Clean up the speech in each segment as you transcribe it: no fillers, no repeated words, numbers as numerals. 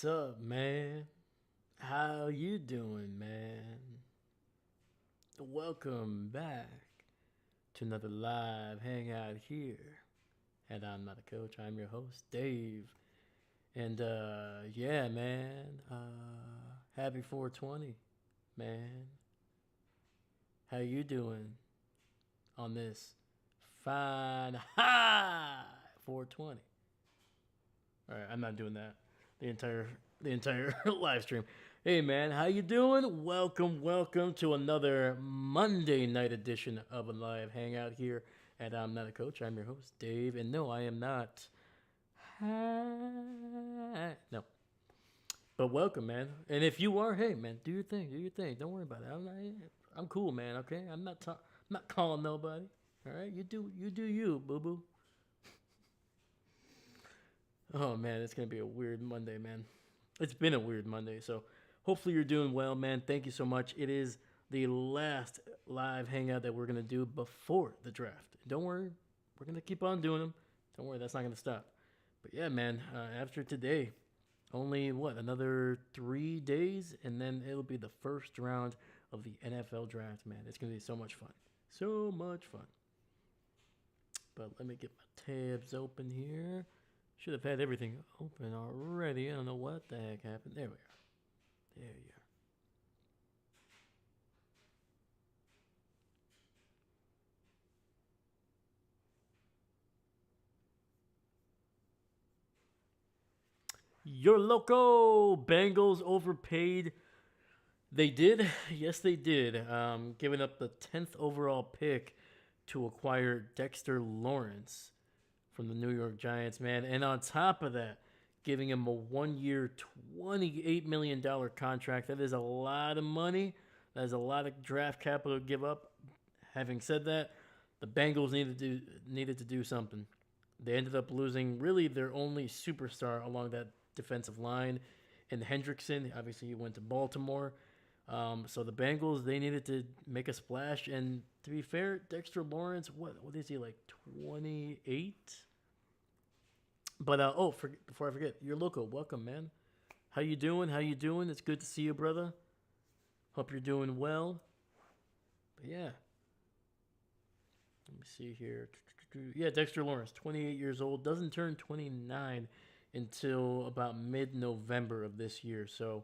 What's up, man? How you doing, man? Welcome back to another live hangout here. And I'm not a coach, I'm your host, Dave. And yeah, man. Happy 420, man. How you doing on this fine high 420? All right, I'm not doing that. The entire live stream. Hey man, how you doing? Welcome to another Monday night edition of a live hangout here at I'm Not a Coach. I'm your host, Dave, and no, I am not. No, but welcome, man. And if you are, hey man, do your thing, do your thing. Don't worry about it. I'm cool, man. Okay, I'm not calling nobody. All right, you do you, boo boo. Oh man, it's gonna be a weird Monday, man. It's been a weird Monday, so hopefully you're doing well, man. Thank you so much. It is the last live hangout that we're gonna do before the draft. Don't worry, we're gonna keep on doing them. Don't worry, that's not gonna stop. But yeah, man. After today, only what another 3 days, and then it'll be the first round of the NFL draft, man. It's gonna be so much fun, so much fun. But let me get my tabs open here. Should have had everything open already. I don't know what the heck happened. There we are. There you are. Your loco Bengals overpaid. They did. Yes, they did. Giving up the 10th overall pick to acquire Dexter Lawrence from the New York Giants, man. And on top of that, giving him a 1 year, $28 million contract. That is a lot of money. That is a lot of draft capital to give up. Having said that, the Bengals needed to do something. They ended up losing really their only superstar along that defensive line in Hendrickson. Obviously, he went to Baltimore. So the Bengals, they needed to make a splash. And to be fair, Dexter Lawrence, what is he, like 28? But before I forget, your local, welcome, man. How you doing? How you doing? It's good to see you, brother. Hope you're doing well. But yeah, let me see here. Yeah, Dexter Lawrence, 28 years old, doesn't turn 29 until about mid-November of this year. So,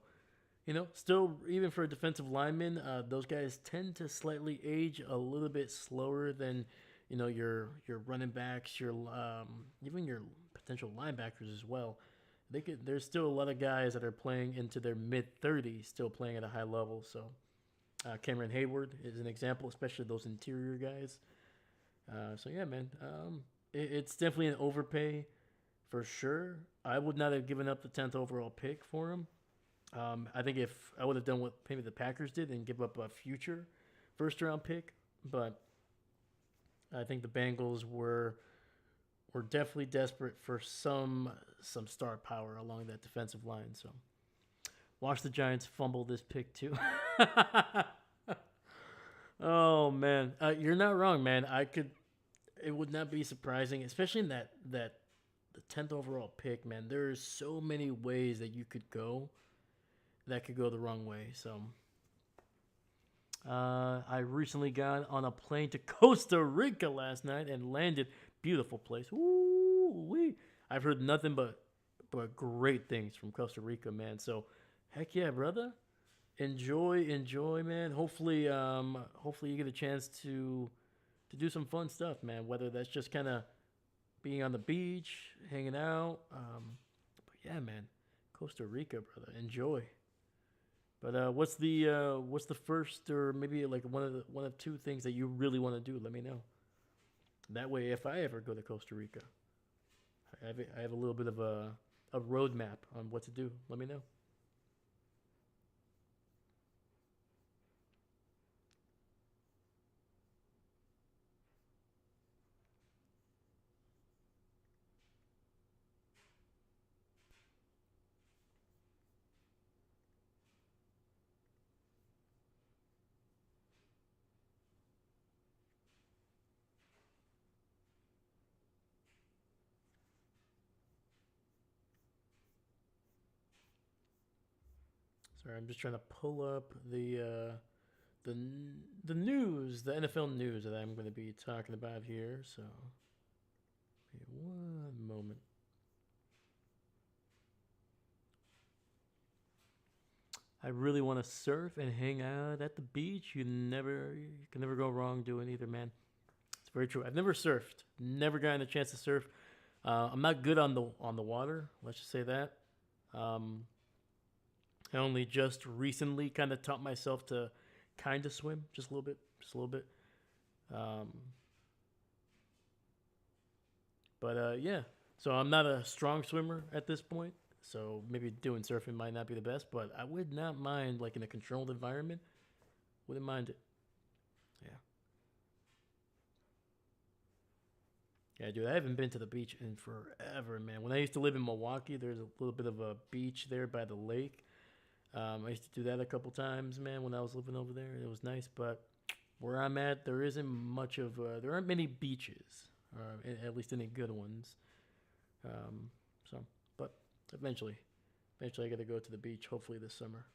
still, even for a defensive lineman, those guys tend to slightly age a little bit slower than, your running backs, your even your potential linebackers as well. There's still a lot of guys that are playing into their mid-30s, still playing at a high level. So, Cameron Hayward is an example, especially those interior guys. So yeah, man, it's definitely an overpay for sure. I would not have given up the 10th overall pick for him. I think if I would have done what maybe the Packers did and give up a future first round pick, but I think the Bengals were definitely desperate for some star power along that defensive line. So watch the Giants fumble this pick too. Oh man, you're not wrong, man. It would not be surprising, especially in that the 10th overall pick, man. There's so many ways that you could go that could go the wrong way. So, I recently got on a plane to Costa Rica last night and landed. Beautiful place. Ooh wee! I've heard nothing but great things from Costa Rica, man. So, heck yeah, brother. Enjoy, man. Hopefully you get a chance to do some fun stuff, man. Whether that's just kind of being on the beach, hanging out. But yeah, man, Costa Rica, brother. Enjoy. But what's the first or maybe like one of two things that you really want to do? Let me know. That way, if I ever go to Costa Rica, I have a little bit of a roadmap on what to do. Let me know. Sorry, I'm just trying to pull up the the news, the NFL news that I'm going to be talking about here. So, one moment. I really want to surf and hang out at the beach. You can never go wrong doing either, man. It's very true. I've never surfed, never gotten a chance to surf. I'm not good on the water. Let's just say that. Um, I only just recently kind of taught myself to kind of swim, just a little bit, just a little bit. Um, but yeah, so I'm not a strong swimmer at this point. So maybe doing surfing might not be the best, but I would not mind like in a controlled environment. Wouldn't mind it. Yeah, yeah, dude. I haven't been to the beach in forever, man. When I used to live in Milwaukee, there's a little bit of a beach there by the lake. I used to do that a couple times, man, when I was living over there. It was nice, but where I'm at, there isn't much of there aren't many beaches, at least any good ones. So, but eventually, eventually, I got to go to the beach. Hopefully this summer.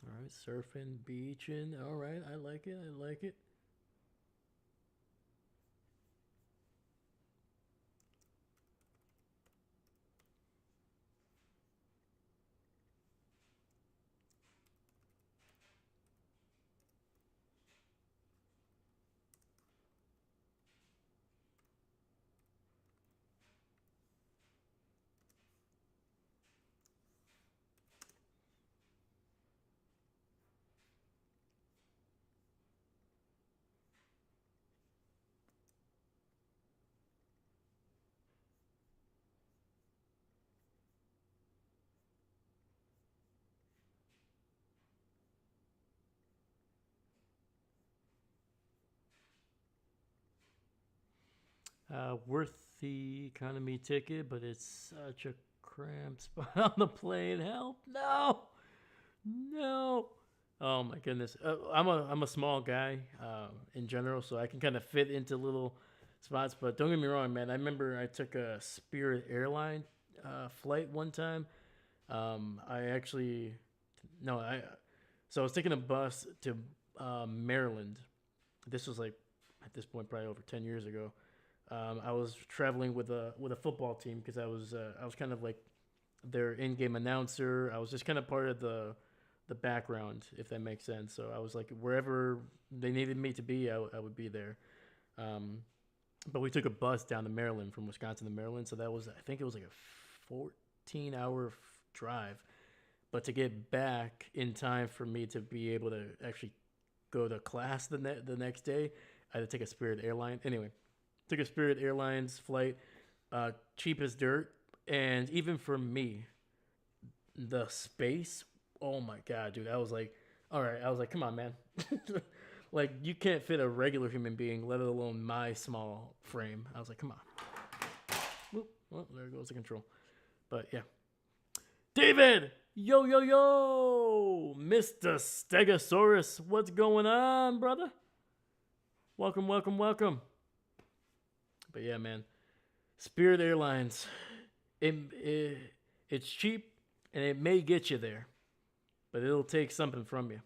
All right, surfing, beaching. All right, I like it. I like it. Worth the economy ticket, but it's such a cramped spot on the plane. Help! No, no. Oh my goodness. I'm a small guy in general, so I can kind of fit into little spots. But don't get me wrong, man. I remember I took a Spirit airline flight one time. I actually no, I so I was taking a bus to Maryland. This was like at this point probably over 10 years ago. I was traveling with a football team because I was kind of like their in-game announcer. I was just kind of part of the background, if that makes sense. So I was like wherever they needed me to be, I would be there. Um, but we took a bus down to Maryland from Wisconsin to Maryland, so that was I think it was like a 14-hour drive. But to get back in time for me to be able to actually go to class the next day, I had to take a Spirit airline. Anyway, took a Spirit Airlines flight, cheap as dirt, and even for me, the space. Oh my god, dude! I was like, all right. I was like, come on, man. Like you can't fit a regular human being, let alone my small frame. I was like, come on. Whoop. Well, there goes the control. But yeah, David. Yo yo yo, Mr. Stegosaurus, what's going on, brother? Welcome, welcome, welcome. But yeah, man, Spirit Airlines, it it's cheap and it may get you there, but it'll take something from you.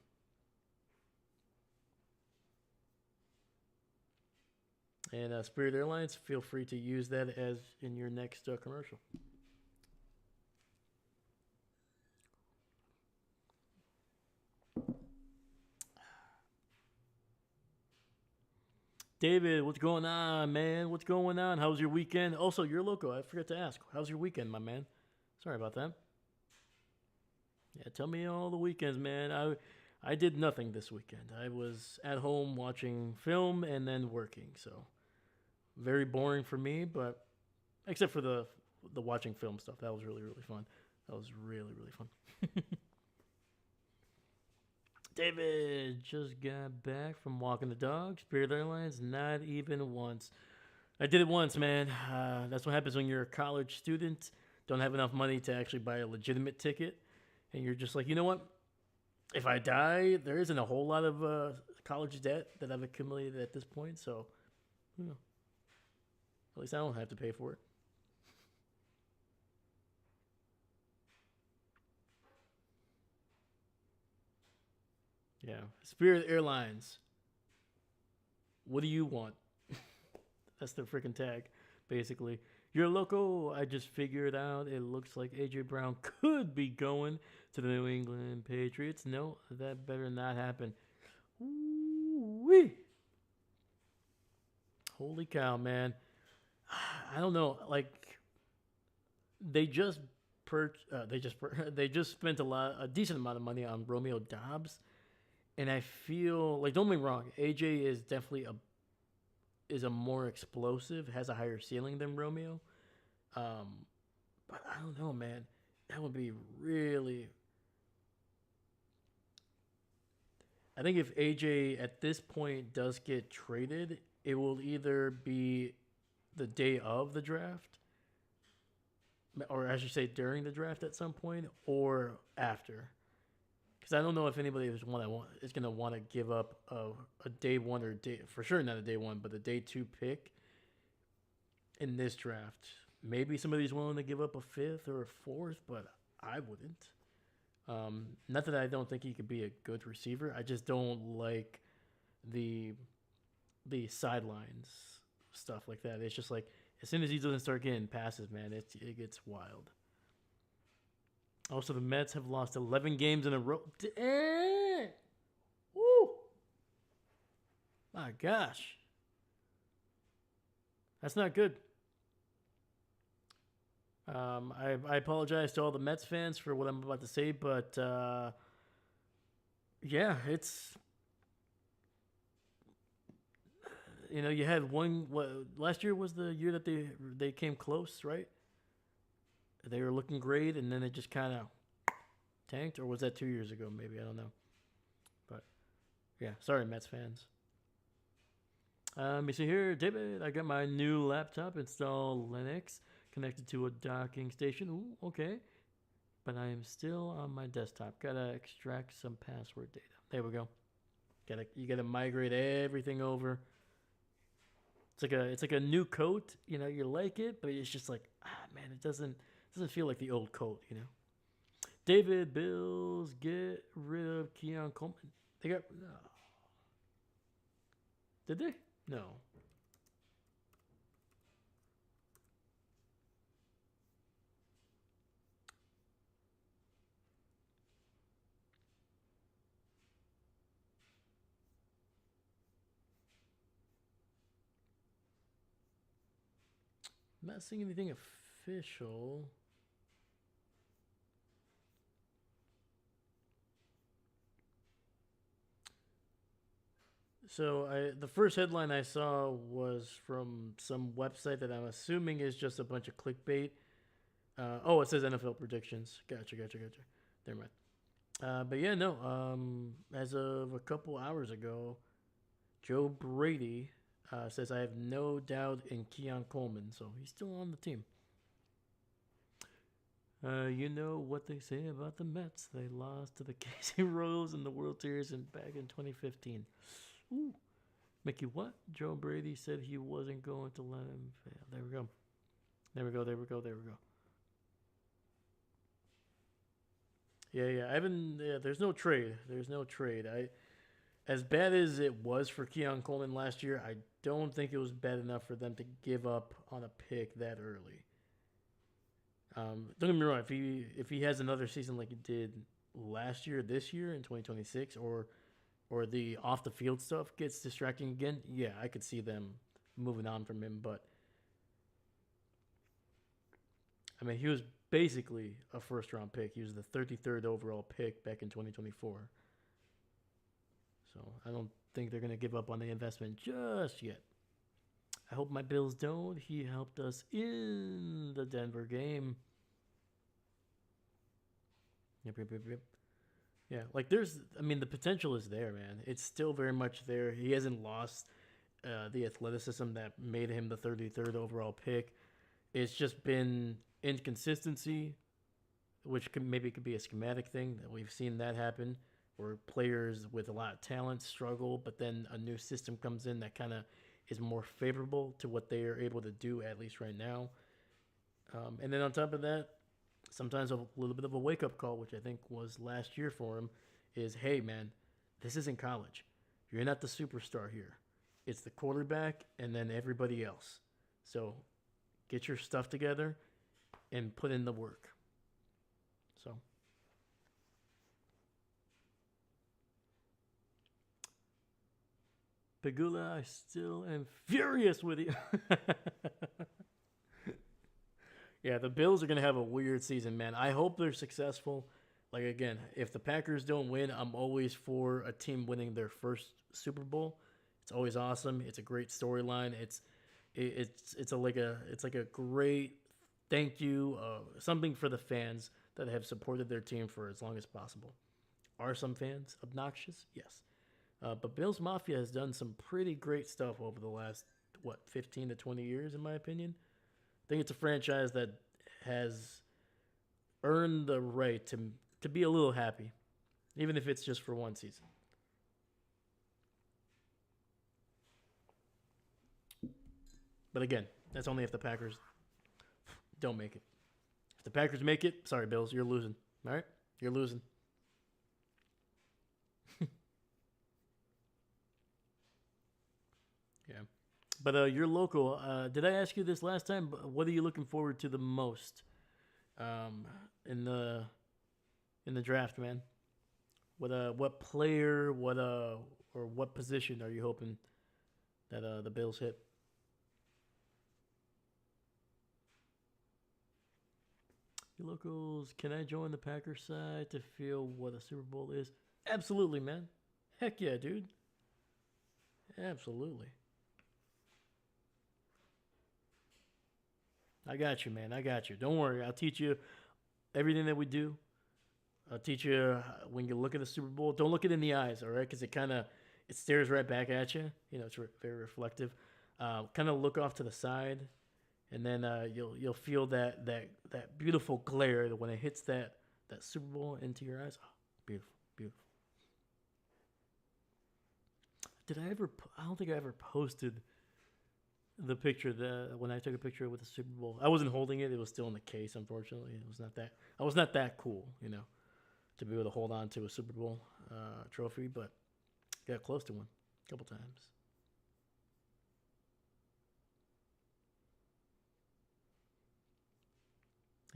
And Spirit Airlines, feel free to use that as in your next commercial. David, what's going on, man? What's going on? How was your weekend? Also, you're local. I forgot to ask. How's your weekend, my man? Sorry about that. Yeah, tell me all the weekends, man. I did nothing this weekend. I was at home watching film and then working. So very boring for me, but except for the watching film stuff, that was really fun. That was really fun. David just got back from walking the dog. Spirit Airlines, not even once. I did it once, man. That's what happens when you're a college student. Don't have enough money to actually buy a legitimate ticket, and you're just like, you know what? If I die, there isn't a whole lot of college debt that I've accumulated at this point. So, you know, At least I don't have to pay for it. Yeah. Spirit Airlines. What do you want? That's the freaking tag, basically. You're local. I just figured out. It looks like AJ Brown could be going to the New England Patriots. No, that better not happen. Ooh-wee. Holy cow, man! I don't know. Like they just they just spent a decent amount of money on Romeo Dobbs, and I feel like don't get me wrong, AJ is definitely a more explosive, has a higher ceiling than Romeo. Um, but I don't know, man. That would be really. I think if AJ at this point does get traded, it will either be the day of the draft, or I should say during the draft at some point, or after. Because I don't know if anybody is going to want to give up a day one or day for sure not a day one, but a day two pick in this draft. Maybe somebody's willing to give up a fifth or a fourth, but I wouldn't. Not that I don't think he could be a good receiver. I just don't like the sidelines stuff like that. It's just like as soon as he doesn't start getting passes, man, it gets wild. Also, the Mets have lost 11 games in a row. Damn! Woo! My gosh. That's not good. I apologize to all the Mets fans for what I'm about to say, but yeah, it's you had one. What last year was the year that they came close, right? They were looking great, and then it just kind of tanked, or was that 2 years ago? Maybe I don't know, but yeah, sorry, Mets fans. Let me see here, David. I got my new laptop installed Linux connected to a docking station. Ooh, okay. But I am still on my desktop. Gotta extract some password data. There we go. You gotta migrate everything over. It's like a new coat. You like it, but it's just like man, it doesn't feel like the old coat. David Bills get rid of Keon Coleman. They got no. Did they? No. I'm not seeing anything official. So the first headline I saw was from some website that I'm assuming is just a bunch of clickbait. Oh, it says NFL predictions. Gotcha. Never mind. But yeah, no. As of a couple hours ago, Joe Brady says I have no doubt in Keon Coleman, so he's still on the team. You know what they say about the Mets? They lost to the KC Royals in the World Series back in 2015. Ooh. Mickey, what? Joe Brady said he wasn't going to let him fail. There we go. There we go. Yeah. I haven't. Yeah, there's no trade. As bad as it was for Keon Coleman last year, I don't think it was bad enough for them to give up on a pick that early. Don't get me wrong. If he has another season like he did last year, this year in 2026, or the off the field stuff gets distracting again, yeah, I could see them moving on from him. But I mean, he was basically a first round pick. He was the 33rd overall pick back in 2024. So I don't think they're gonna give up on the investment just yet. I hope my Bills don't. He helped us in the Denver game. Yep. Yeah, like the potential is there, man. It's still very much there. He hasn't lost the athleticism that made him the 33rd overall pick. It's just been inconsistency, which could be a schematic thing that we've seen that happen, where players with a lot of talent struggle, but then a new system comes in that kind of is more favorable to what they are able to do, at least right now. And then on top of that, sometimes a little bit of a wake up call, which I think was last year for him, is hey, man, this isn't college. You're not the superstar here. It's the quarterback and then everybody else. So get your stuff together and put in the work. So. Pagula, I still am furious with you. Yeah, the Bills are going to have a weird season, man. I hope they're successful. Like, again, if the Packers don't win, I'm always for a team winning their first Super Bowl. It's always awesome. It's a great storyline. It's like a great thank you, something for the fans that have supported their team for as long as possible. Are some fans obnoxious? Yes. But Bills Mafia has done some pretty great stuff over the last, 15 to 20 years, in my opinion. I think it's a franchise that has earned the right to be a little happy, even if it's just for one season. But again, that's only if the Packers don't make it. If the Packers make it, sorry, Bills, you're losing. All right? You're losing. Yeah. But you're local. Did I ask you this last time? What are you looking forward to the most um, in the draft, man? What player, or what position are you hoping that the Bills hit? You locals, can I join the Packers side to feel what a Super Bowl is? Absolutely, man. Heck yeah, dude. Absolutely. I got you, man. I got you. Don't worry. I'll teach you everything that we do. I'll teach you when you look at the Super Bowl. Don't look it in the eyes, all right? Because it stares right back at you. It's very reflective. Kind of look off to the side, and then you'll feel that beautiful glare when it hits that Super Bowl into your eyes. Oh, beautiful, beautiful. Did I ever? I don't think I ever posted the picture when I took a picture with the Super Bowl. I wasn't holding it; it was still in the case. Unfortunately, it was not that. I was not that cool, to be able to hold on to a Super Bowl trophy, but got close to one a couple times.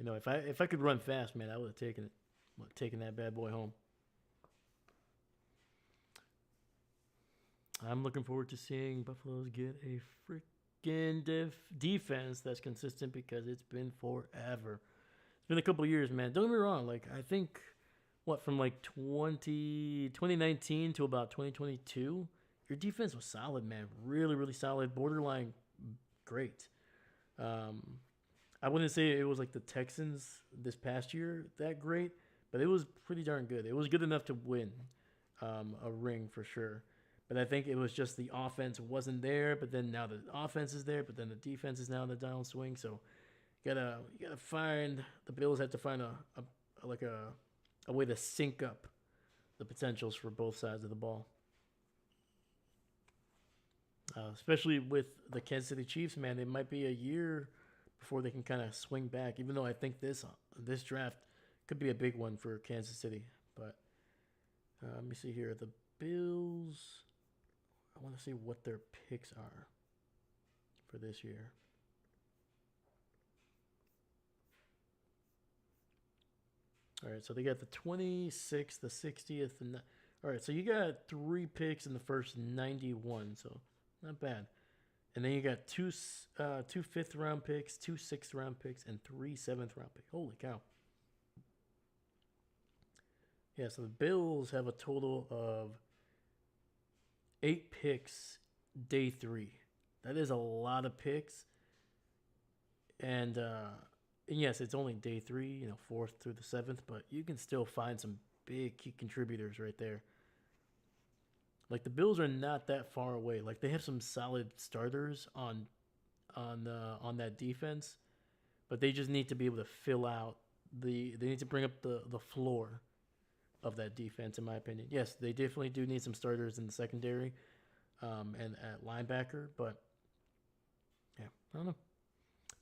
If I could run fast, man, I would have taken it, taken that bad boy home. I'm looking forward to seeing Buffalo's get a freaking defense that's consistent because it's been forever. It's been a couple years, man. Don't get me wrong. Like, I think, from like 2019 to about 2022, your defense was solid, man. Really, really solid. Borderline great. Um, I wouldn't say it was like the Texans this past year that great, but it was pretty darn good. It was good enough to win a ring for sure. But I think it was just the offense wasn't there, but then now the offense is there, but then the defense is now in the downswing. So you gotta find the Bills have to find a way to sync up the potentials for both sides of the ball. Especially with the Kansas City Chiefs, man, it might be a year before they can kind of swing back. Even though I think this draft could be a big one for Kansas City, but let me see here. The Bills. I want to see what their picks are for this year. All right, so they got the 26th, the 60th, and all right, so you got 3 picks in the first 91, so not bad. And then you got two fifth round picks, 2 6th round picks, and 3 7th round picks. Holy cow! Yeah, so the Bills have a total of 8 picks day 3. That is a lot of picks, and yes, it's only day 3, 4th through the 7th, but you can still find some big key contributors right there. Like the Bills are not that far away. Like they have some solid starters on that defense, but they just need to be able to fill out they need to bring up the floor of that defense, in my opinion. Yes, they definitely do need some starters in the secondary, and at linebacker. But yeah, I don't know.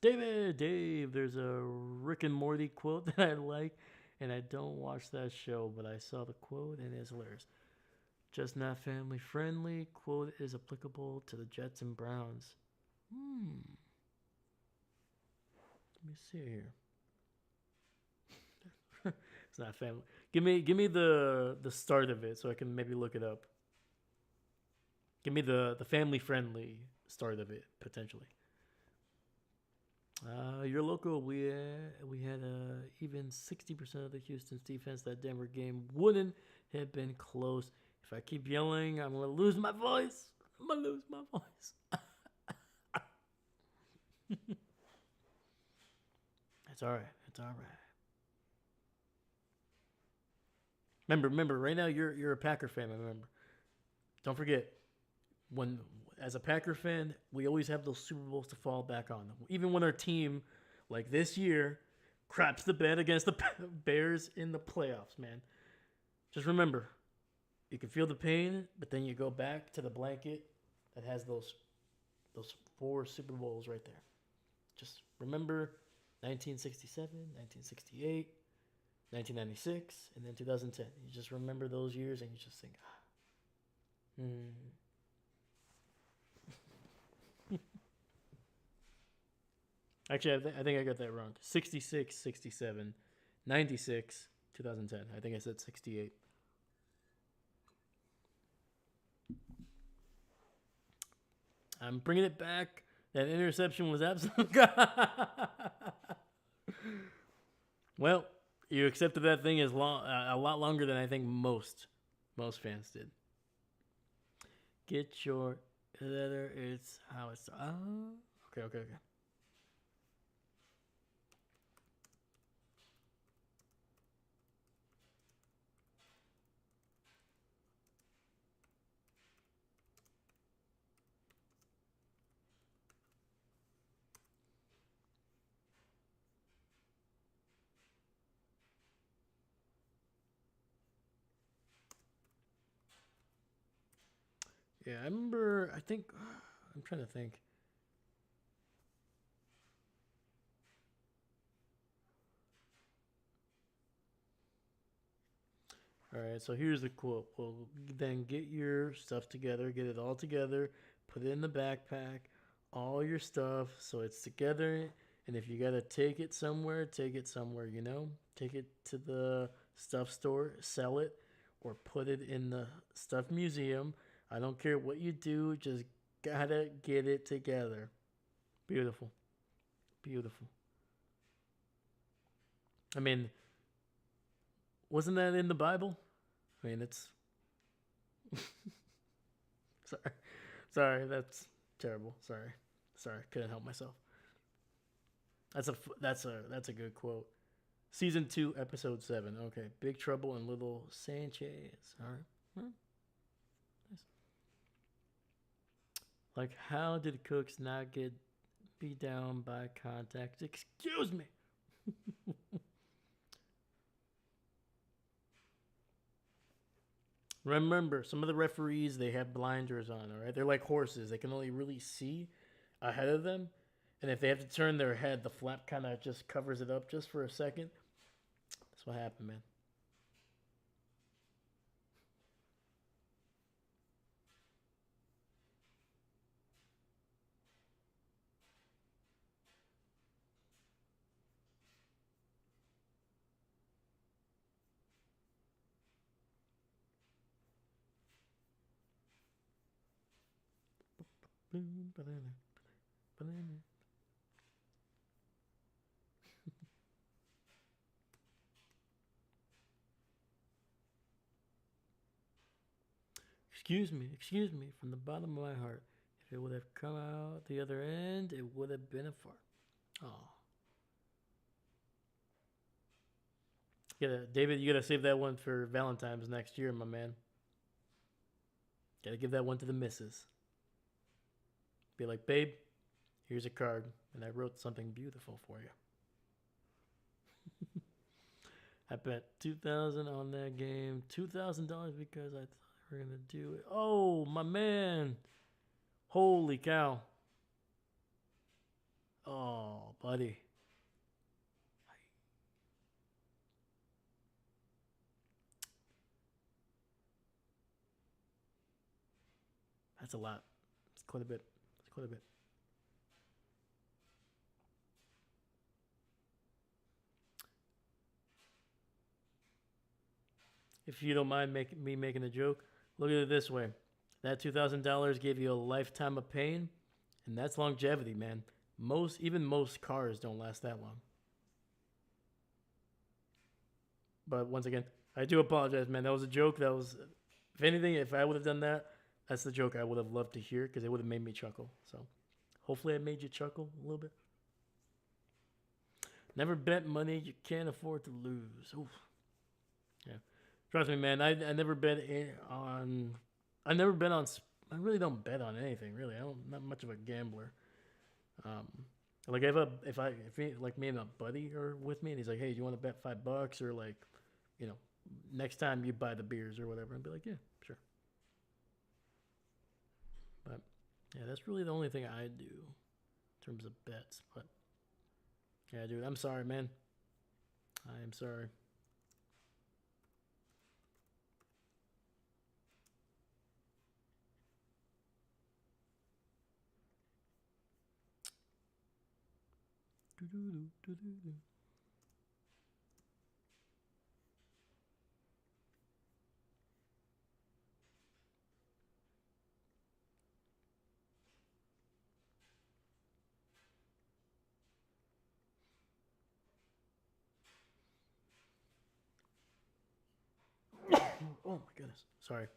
Dave, there's a Rick and Morty quote that I like, and I don't watch that show, but I saw the quote and it's hilarious. Just not family friendly. Quote is applicable to the Jets and Browns. Let me see here. It's not family. Give me the start of it so I can maybe look it up. Give me the family friendly start of it potentially. Your local, we had even 60% of the Houston's defense. That Denver game wouldn't have been close. If I keep yelling, I'm gonna lose my voice. I'm gonna lose my voice. It's all right. It's all right. Remember. Right now, you're a Packer fan. Remember. Don't forget when, as a Packer fan, we always have those Super Bowls to fall back on. Even when our team, like this year, craps the bed against the Bears in the playoffs, man. Just remember, you can feel the pain, but then you go back to the blanket that has those 4 Super Bowls right there. Just remember 1967, 1968, 1996, and then 2010. You just remember those years and you just think, Actually, I think I got that wrong. 66, 67, 96, 2010. I think I said 68. I'm bringing it back. That interception was absolute. Well, you accepted that thing as long, a lot longer than I think most fans did. Get your letter. It's how it's. Okay. Yeah, I remember. I think I'm trying to think. All right, so here's the quote. Well, then get your stuff together, get it all together, put it in the backpack, all your stuff, so it's together. And if you gotta take it somewhere, take it somewhere. Take it to the stuff store, sell it, or put it in the stuff museum. I don't care what you do, just gotta get it together. Beautiful, beautiful. I mean, wasn't that in the Bible? I mean, it's sorry, that's terrible. Sorry, couldn't help myself. That's a good quote. Season 2, episode 7. Okay, Big Trouble in Little Sanchez. All right, well, nice. Like, how did Cooks not get beat down by contact? Excuse me. Remember, some of the referees they have blinders on. All right, they're like horses. They can only really see ahead of them, and if they have to turn their head, the flap kind of just covers it up just for a second. That's what happened, man. Banana, banana. Excuse me, from the bottom of my heart. If it would have come out the other end, it would have been a fart. Oh, David, you gotta save that one for Valentine's next year, my man. Gotta give that one to the missus. Be like, babe, here's a card, and I wrote something beautiful for you. I bet 2,000 on that game, $2,000 because I thought We're gonna do it. Oh, my man! Holy cow! Oh, buddy. That's a lot. It's quite a bit. It's quite a bit. If you don't mind me making a joke, look at it this way: that $2,000 gave you a lifetime of pain, and that's longevity, man. Even most cars don't last that long. But once again, I do apologize, man. That was a joke. That was, if anything, if I would have done that, that's the joke I would have loved to hear because it would have made me chuckle. So hopefully, I made you chuckle a little bit. Never bet money you can't afford to lose. Oof. Yeah. Trust me, man. I never bet on. I never bet on. I really don't bet on anything. Really, I don't. Not much of a gambler. Um, like if like me and a buddy are with me, and he's like, "Hey, do you want to bet $5 or like, you know, next time you buy the beers or whatever?" I'd be like, "Yeah, sure." But yeah, that's really the only thing I do in terms of bets. But yeah, dude, I'm sorry, man. I am sorry. Oh my goodness. Sorry.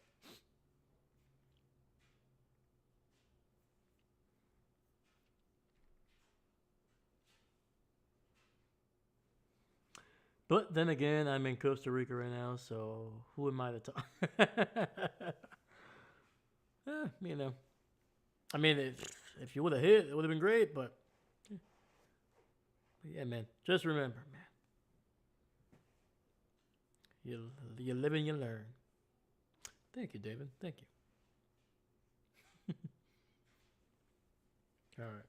But then again, I'm in Costa Rica right now, so who am I to talk? You know. I mean, if you would have hit, it would have been great, but yeah, man. Just remember, man. You live and you learn. Thank you, David. Thank you. All right.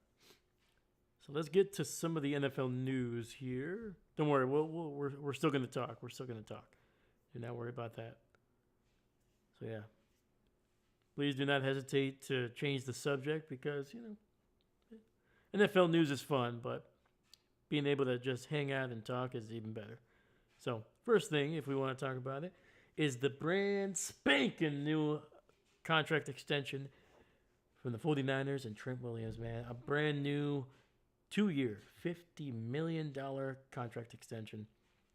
So let's get to some of the NFL news here. Don't worry, we're still going to talk. We're still going to talk. Do not worry about that. So, yeah. Please do not hesitate to change the subject because, NFL news is fun, but being able to just hang out and talk is even better. So, first thing, if we want to talk about it, is the brand spanking new contract extension from the 49ers and Trent Williams, man. A brand new 2 year, $50 million contract extension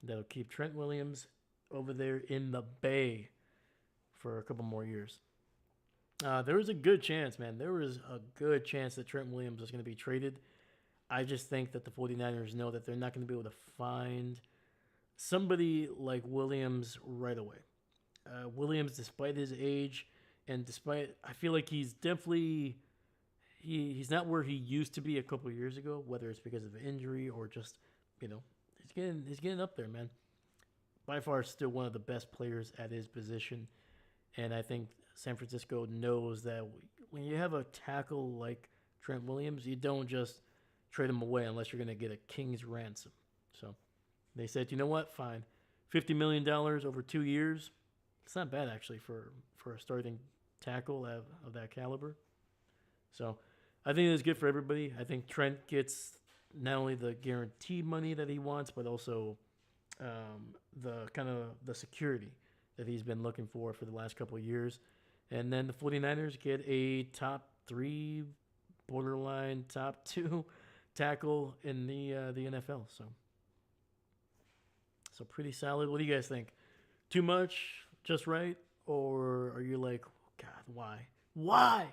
that'll keep Trent Williams over there in the Bay for a couple more years. There was a good chance, man. There was a good chance that Trent Williams was going to be traded. I just think that the 49ers know that they're not going to be able to find somebody like Williams right away. Williams, despite his age, and despite, I feel like he's definitely he's not where he used to be a couple years ago. Whether it's because of injury or just he's getting up there, man. By far, still one of the best players at his position, and I think San Francisco knows that when you have a tackle like Trent Williams, you don't just trade him away unless you're going to get a king's ransom. So they said, you know what? Fine, $50 million over 2 years. It's not bad actually for a starting tackle of that caliber. So I think it's good for everybody. I think Trent gets not only the guarantee money that he wants, but also the kind of the security that he's been looking for the last couple of years. And then the 49ers get a top three, borderline top two tackle in the NFL. So pretty solid. What do you guys think? Too much, just right, or are you like, God, why? Why?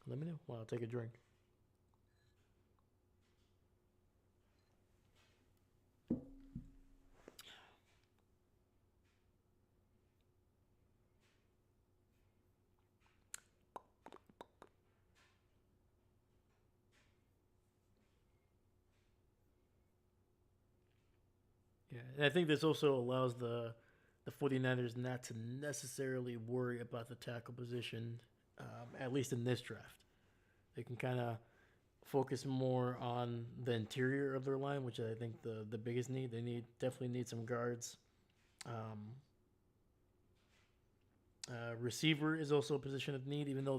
Let me know. Well, I'll take a drink. Yeah, and I think this also allows the the 49ers not to necessarily worry about the tackle position, at least in this draft. They can kind of focus more on the interior of their line, which I think the biggest need. They definitely need some guards. Um, Receiver is also a position of need, even though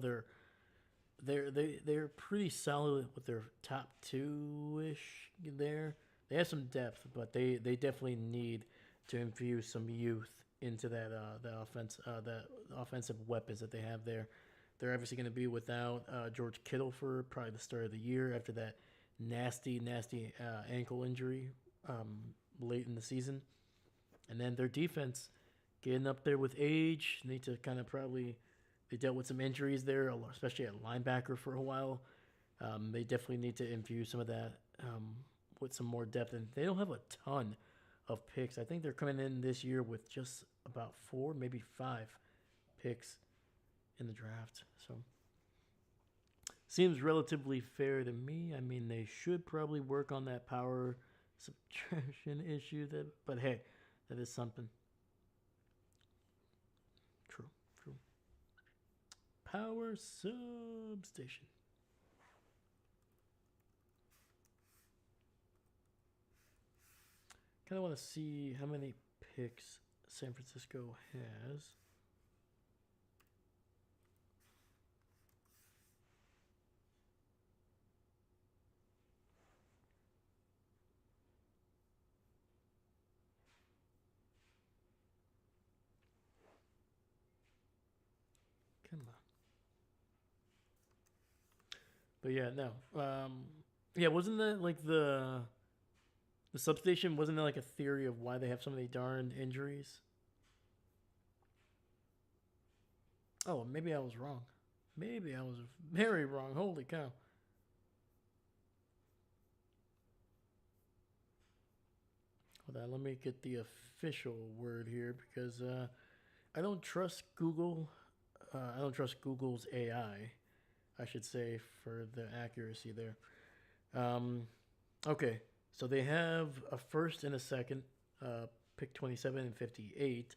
they're pretty solid with their top two ish there. They have some depth, but they definitely need to infuse some youth into that offensive weapons that they have there. They're obviously going to be without George Kittle for probably the start of the year after that nasty ankle injury late in the season, and then their defense getting up there with age. Need to kind of probably they dealt with some injuries there, especially at linebacker for a while. They definitely need to infuse some of that with some more depth, and they don't have a ton of picks. I think they're coming in this year with just about 4, maybe 5 picks in the draft. So seems relatively fair to me. I mean, they should probably work on that power subtraction issue. But hey, that is something. True. Power substation. Kind of want to see how many picks San Francisco has. Come on. But yeah, no. Yeah, wasn't that like the substation? Wasn't that like a theory of why they have so many darn injuries? Oh, maybe I was wrong. Maybe I was very wrong. Holy cow. Hold on, let me get the official word here because I don't trust Google. I don't trust Google's I should say, for the accuracy there. Okay, so they have a first and a second, pick 27 and 58.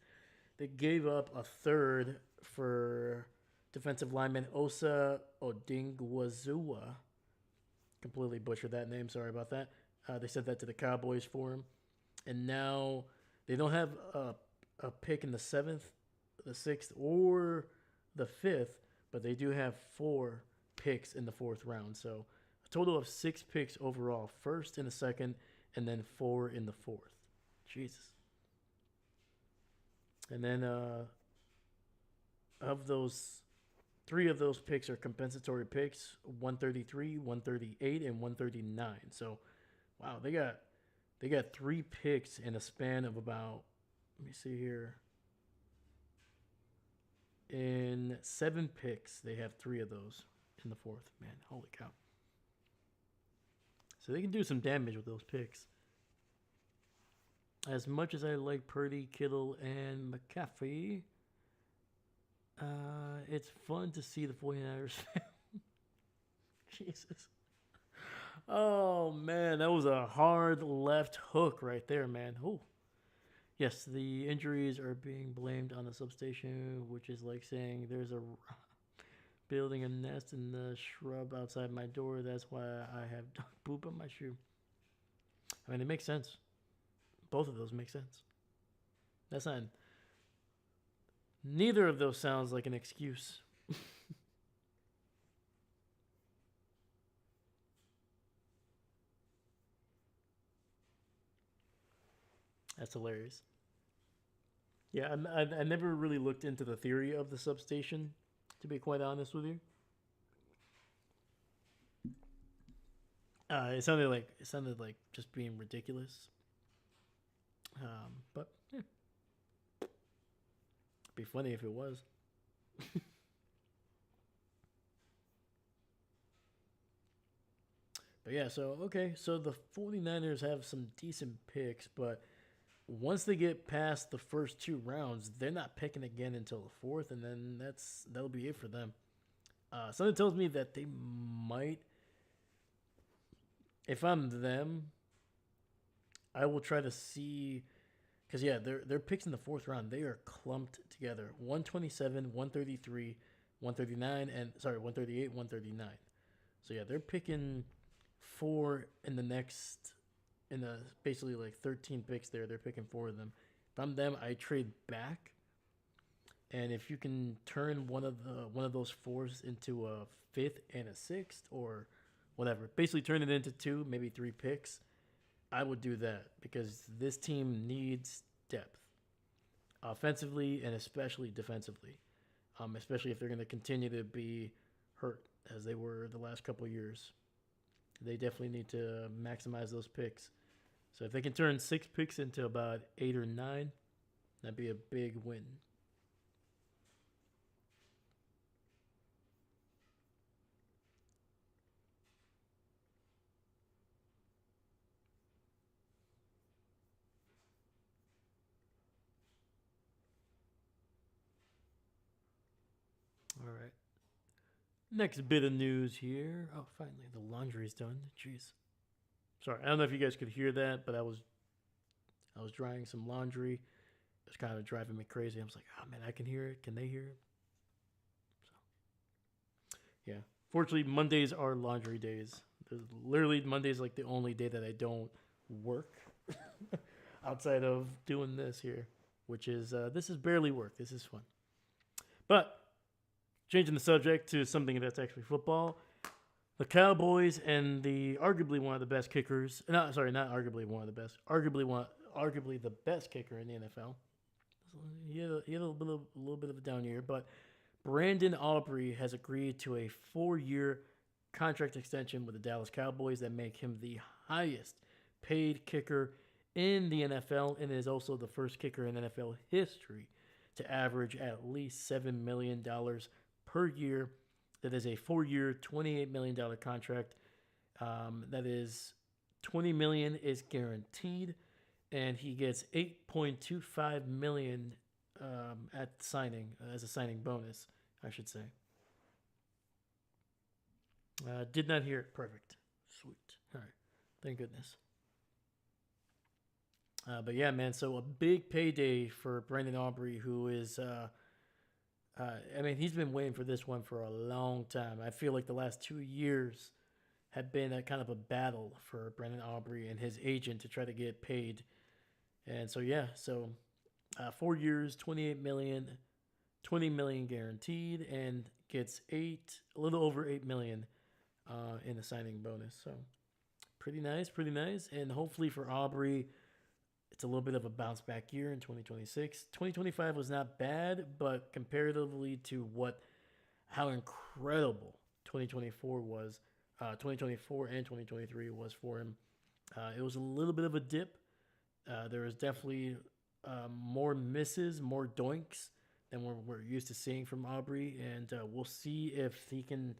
They gave up a third for defensive lineman Osa Odingwazua. Completely butchered that name. Sorry about that. They sent that to the Cowboys for him. And now they don't have a pick in the 7th, the 6th, or the 5th, but they do have 4 picks in the 4th round. So a total of 6 picks overall, first in the 2nd, and then 4 in the 4th. Jesus. And then of those, 3 of those picks are compensatory picks: 133, 138, and 139. So, wow, they got 3 picks in a span of about, let me see here. In 7 picks, they have 3 of those in the 4th. Man, holy cow. So they can do some damage with those picks. As much as I like Purdy, Kittle, and McCaffrey, it's fun to see the 49ers. Jesus. Oh, man, that was a hard left hook right there, man. Oh. Yes, the injuries are being blamed on the substation, which is like saying there's a building a nest in the shrub outside my door. That's why I have dog poop on my shoe. I mean, it makes sense. Both of those make sense. That's not... Neither of those sounds like an excuse. That's hilarious. Yeah, I never really looked into the theory of the substation, to be quite honest with you. It sounded like just being ridiculous. But yeah, it'd be funny if it was. But yeah, so okay, so the 49ers have some decent picks, but once they get past the first 2 rounds, they're not picking again until the 4th, and then that'll be it for them. Something tells me that they might. If I'm them, I will try to see Because yeah, their picks in the fourth round, they are clumped together. 127, 133, 139, and sorry, 138, 139. So yeah, they're picking four in the next in the basically like 13 picks there. They're picking four of them. If I'm them, I trade back, and if you can turn one of those fours into a fifth and a sixth or whatever, basically turn it into two, maybe three picks, I would do that because this team needs depth, offensively and especially defensively. Especially if they're going to continue to be hurt as they were the last couple of years. They definitely need to maximize those picks. So if they can turn six picks into about eight or nine, that'd be a big win. All right. Next bit of news here. Oh, finally, the laundry's done. Jeez. Sorry, I don't know if you guys could hear that, but I was drying some laundry. It was kind of driving me crazy. I was like, oh man, I can hear it. Can they hear it? So yeah. Fortunately, Mondays are laundry days. Literally, Monday's like the only day that I don't work outside of doing this here, which is this is barely work. This is fun. But changing the subject to something that's actually football, the Cowboys and the arguably one of the best kickers. No, sorry, not arguably one of the best. Arguably the best kicker in the NFL. He had a little bit of a down year, but Brandon Aubrey has agreed to a 4-year contract extension with the Dallas Cowboys that make him the highest paid kicker in the NFL and is also the first kicker in NFL history to average at least $7 million per year. That is a 4-year, $28 million contract. That is $20 million is guaranteed, and he gets $8.25 million at signing as a signing bonus, I should say. Did not hear it. Perfect. Sweet. All right. Thank goodness. But yeah, man. So a big payday for Brandon Aubrey, who is, I mean, he's been waiting for this one for a long time. I feel like the last 2 years have been a kind of a battle for Brandon Aubrey and his agent to try to get paid. And so yeah, so 4 years, 28 million, 20 million guaranteed, and gets a little over 8 million in the signing bonus. So pretty nice. And hopefully for Aubrey, it's a little bit of a bounce back year in 2026. 2025 was not bad, but comparatively to how incredible 2024 was, 2024 and 2023 was for him, it was a little bit of a dip. There was definitely more misses, more doinks than we're used to seeing from Aubrey, and we'll see if he can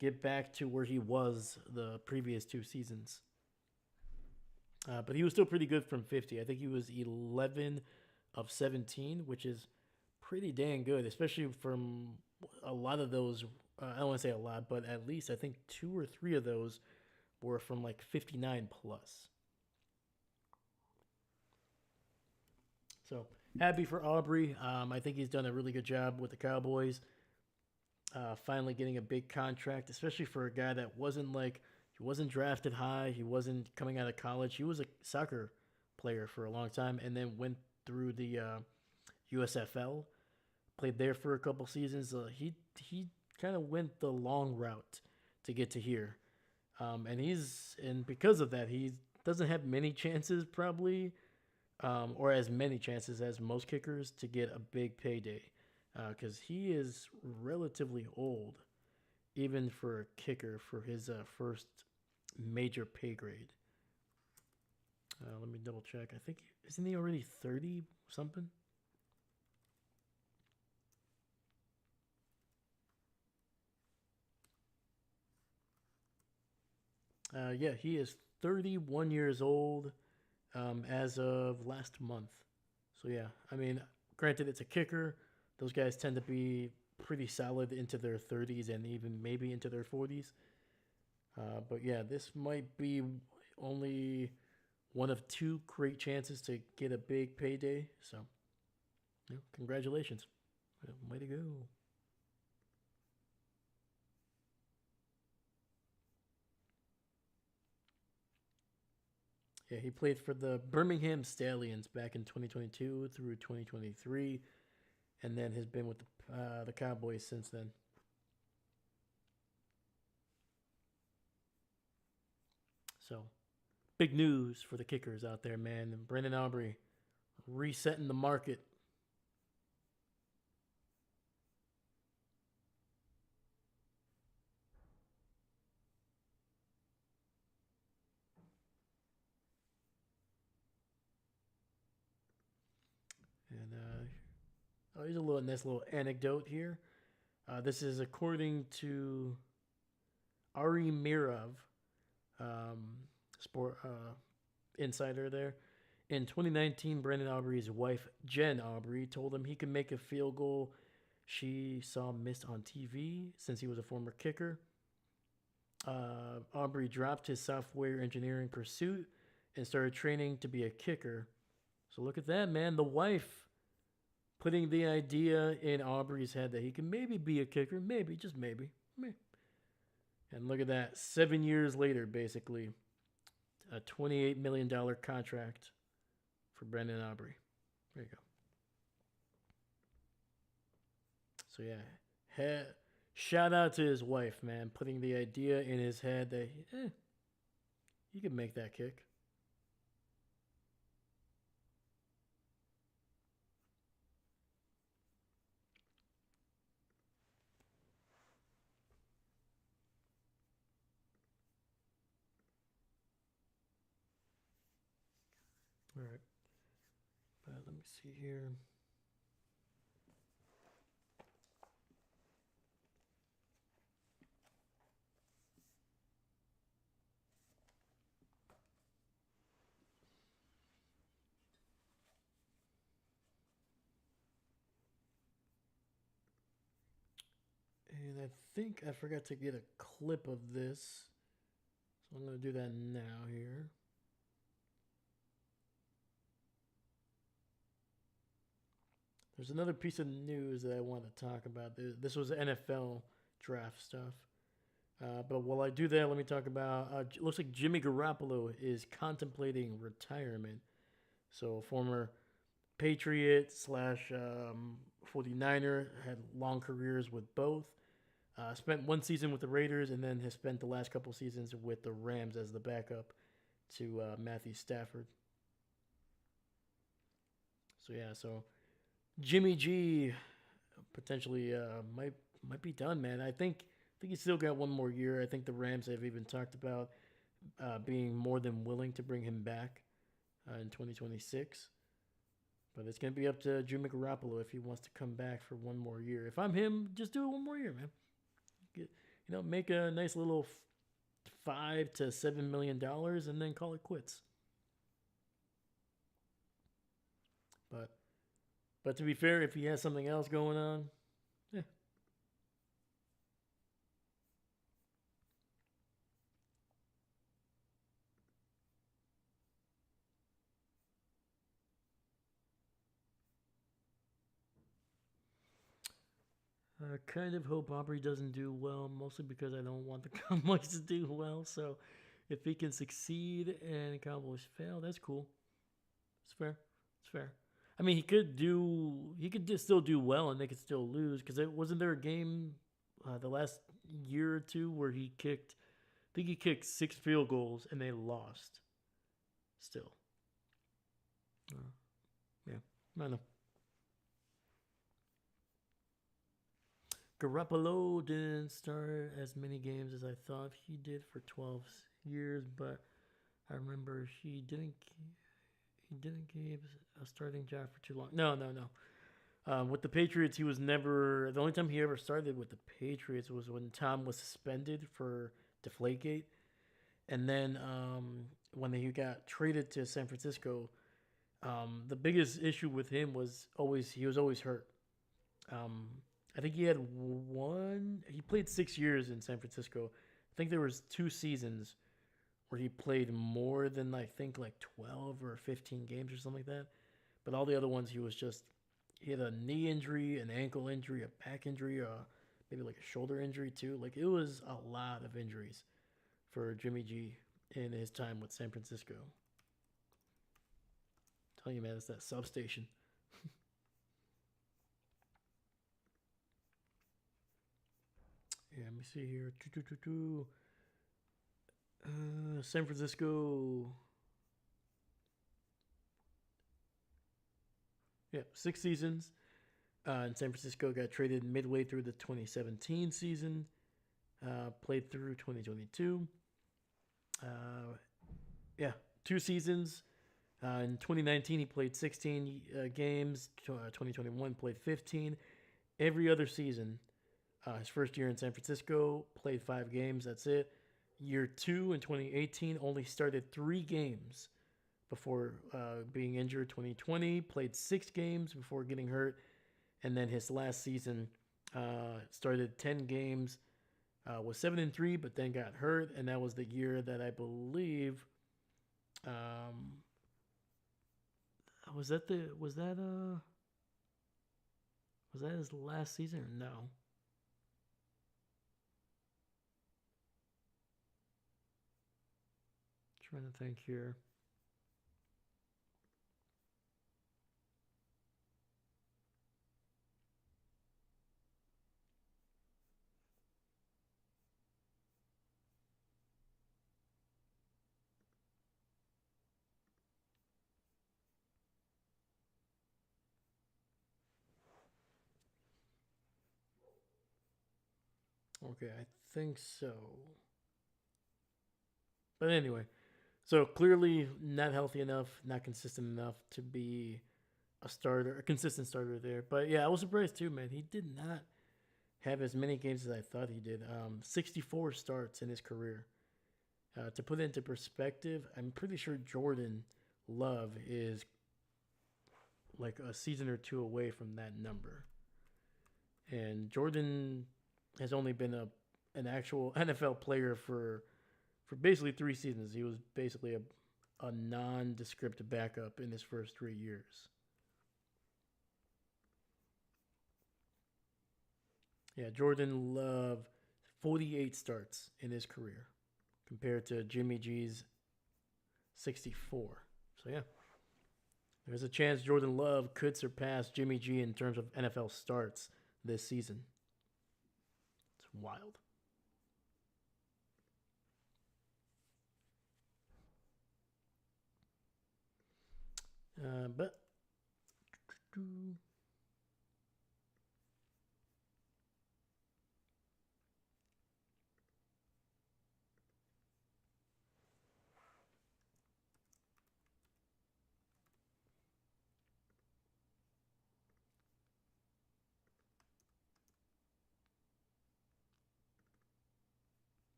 get back to where he was the previous two seasons. But he was still pretty good from 50. I think he was 11 of 17, which is pretty dang good, especially from a lot of those. I don't want to say a lot, but at least I think two or three of those were from like 59 plus. So happy for Aubrey. I think he's done a really good job with the Cowboys. Finally getting a big contract, especially for a guy that he wasn't drafted high. He wasn't coming out of college. He was a soccer player for a long time, and then went through the USFL. Played there for a couple seasons. He kind of went the long route to get to here, and because of that, he doesn't have many chances probably, or as many chances as most kickers to get a big payday, because he is relatively old, even for a kicker for his first major pay grade. Let me double check. I think isn't he already 30 something? Yeah, he is 31 years old as of last month. So yeah, I mean, granted, it's a kicker. Those guys tend to be pretty solid into their 30s and even maybe into their 40s. But yeah, this might be only one of two great chances to get a big payday. So, congratulations. Way to go. Yeah, he played for the Birmingham Stallions back in 2022 through 2023, and then has been with the Cowboys since then. So, big news for the kickers out there, man. And Brendan Aubrey resetting the market. And here's a little nice little anecdote here. This is according to Ari Mirov, um, sport insider there. In 2019, Brandon Aubrey's wife, Jen Aubrey, told him he could make a field goal she saw missed on TV since he was a former kicker. Aubrey dropped his software engineering pursuit and started training to be a kicker. So look at that, man. The wife putting the idea in Aubrey's head that he can maybe be a kicker, maybe, just maybe. And look at that. 7 years later, basically, a $28 million contract for Brendan Aubrey. There you go. So yeah, shout out to his wife, man, putting the idea in his head that he could make that kick. All right, let me see here. And I think I forgot to get a clip of this. So I'm going to do that now here. There's another piece of news that I want to talk about. This was NFL draft stuff. But while I do that, let me talk about. It looks like Jimmy Garoppolo is contemplating retirement. So, former Patriot slash 49er, had long careers with both. Spent one season with the Raiders and then has spent the last couple seasons with the Rams as the backup to Matthew Stafford. So, yeah, so Jimmy G potentially might be done, man. I think he's still got one more year. I think the Rams have even talked about being more than willing to bring him back in 2026. But it's going to be up to Jimmy Garoppolo if he wants to come back for one more year. If I'm him, just do it one more year, man. Make a nice little $5 to $7 million and then call it quits. But to be fair, if he has something else going on, yeah. I kind of hope Aubrey doesn't do well, mostly because I don't want the Cowboys to do well. So if he can succeed and Cowboys fail, that's cool. It's fair. It's fair. I mean, he could just still do well and they could still lose because it wasn't there a game the last year or two where I think he kicked 6 field goals and they lost. Still, yeah, I don't know. Garoppolo didn't start as many games as I thought he did for 12 years, but I remember he didn't give a starting job for too long. No, no, no. With the Patriots, he was never. The only time he ever started with the Patriots was when Tom was suspended for Deflategate, and then when he got traded to San Francisco, the biggest issue with him was always he was always hurt. Um, I think he had one. He played 6 years in San Francisco. I think there was 2 seasons where he played more than I think like 12 or 15 games or something like that. But all the other ones, he had a knee injury, an ankle injury, a back injury, maybe like a shoulder injury too. Like it was a lot of injuries for Jimmy G in his time with San Francisco. I'm telling you, man, it's that substation. Yeah, let me see here. San Francisco. Yeah, 6 seasons. In San Francisco, got traded midway through the 2017 season. Played through 2022. Uh, yeah, 2 seasons. In 2019, he played 16 games. 2021 played 15. Every other season, his first year in San Francisco, played 5 games. That's it. Year 2 in 2018, only started 3 games before being injured. 2020, played 6 games before getting hurt. And then his last season, started 10 games, was 7-3, but then got hurt. And that was the year that I believe. Was that his last season or no? Trying to think here. Okay, I think so. But anyway, so clearly not healthy enough, not consistent enough to be a consistent starter there. But yeah, I was surprised too, man. He did not have as many games as I thought he did. 64 starts in his career. To put it into perspective, I'm pretty sure Jordan Love is like a season or two away from that number. And Jordan has only been an actual NFL player for basically 3 seasons. He was basically a nondescript backup in his first 3 years. Yeah, Jordan Love, 48 starts in his career compared to Jimmy G's 64. So yeah, there's a chance Jordan Love could surpass Jimmy G in terms of NFL starts this season. It's wild. But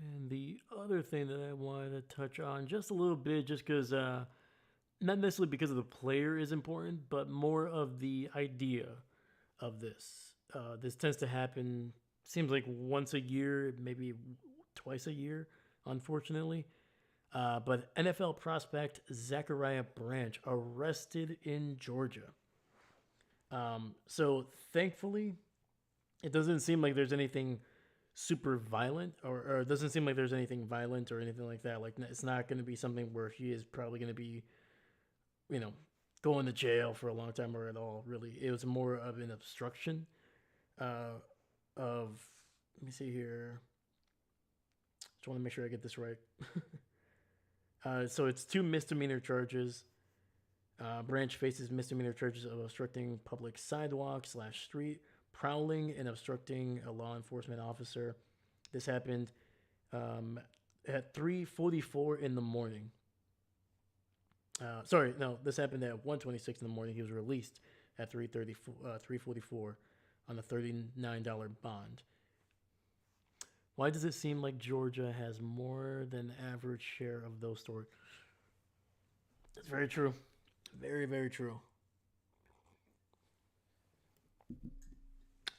and the other thing that I wanted to touch on just a little bit, just because not necessarily because of the player is important, but more of the idea of this. This tends to happen, seems like once a year, maybe twice a year, unfortunately. But NFL prospect Zachariah Branch arrested in Georgia. So thankfully, it doesn't seem like there's anything super violent, or it doesn't seem like there's anything violent or anything like that. Like it's not going to be something where he is probably going to be, you know, going to jail for a long time or at all. Really, it was more of an obstruction uh, of. Let me see here. Just want to make sure I get this right. So it's 2 misdemeanor charges. Branch faces misdemeanor charges of obstructing public sidewalk slash street, prowling, and obstructing a law enforcement officer. This happened at 3:44 in the morning. Sorry, no, this happened at 1:26 in the morning. He was released at 3:44 on a $39 bond. Why does it seem like Georgia has more than average share of those stories? That's very true. Very, very true.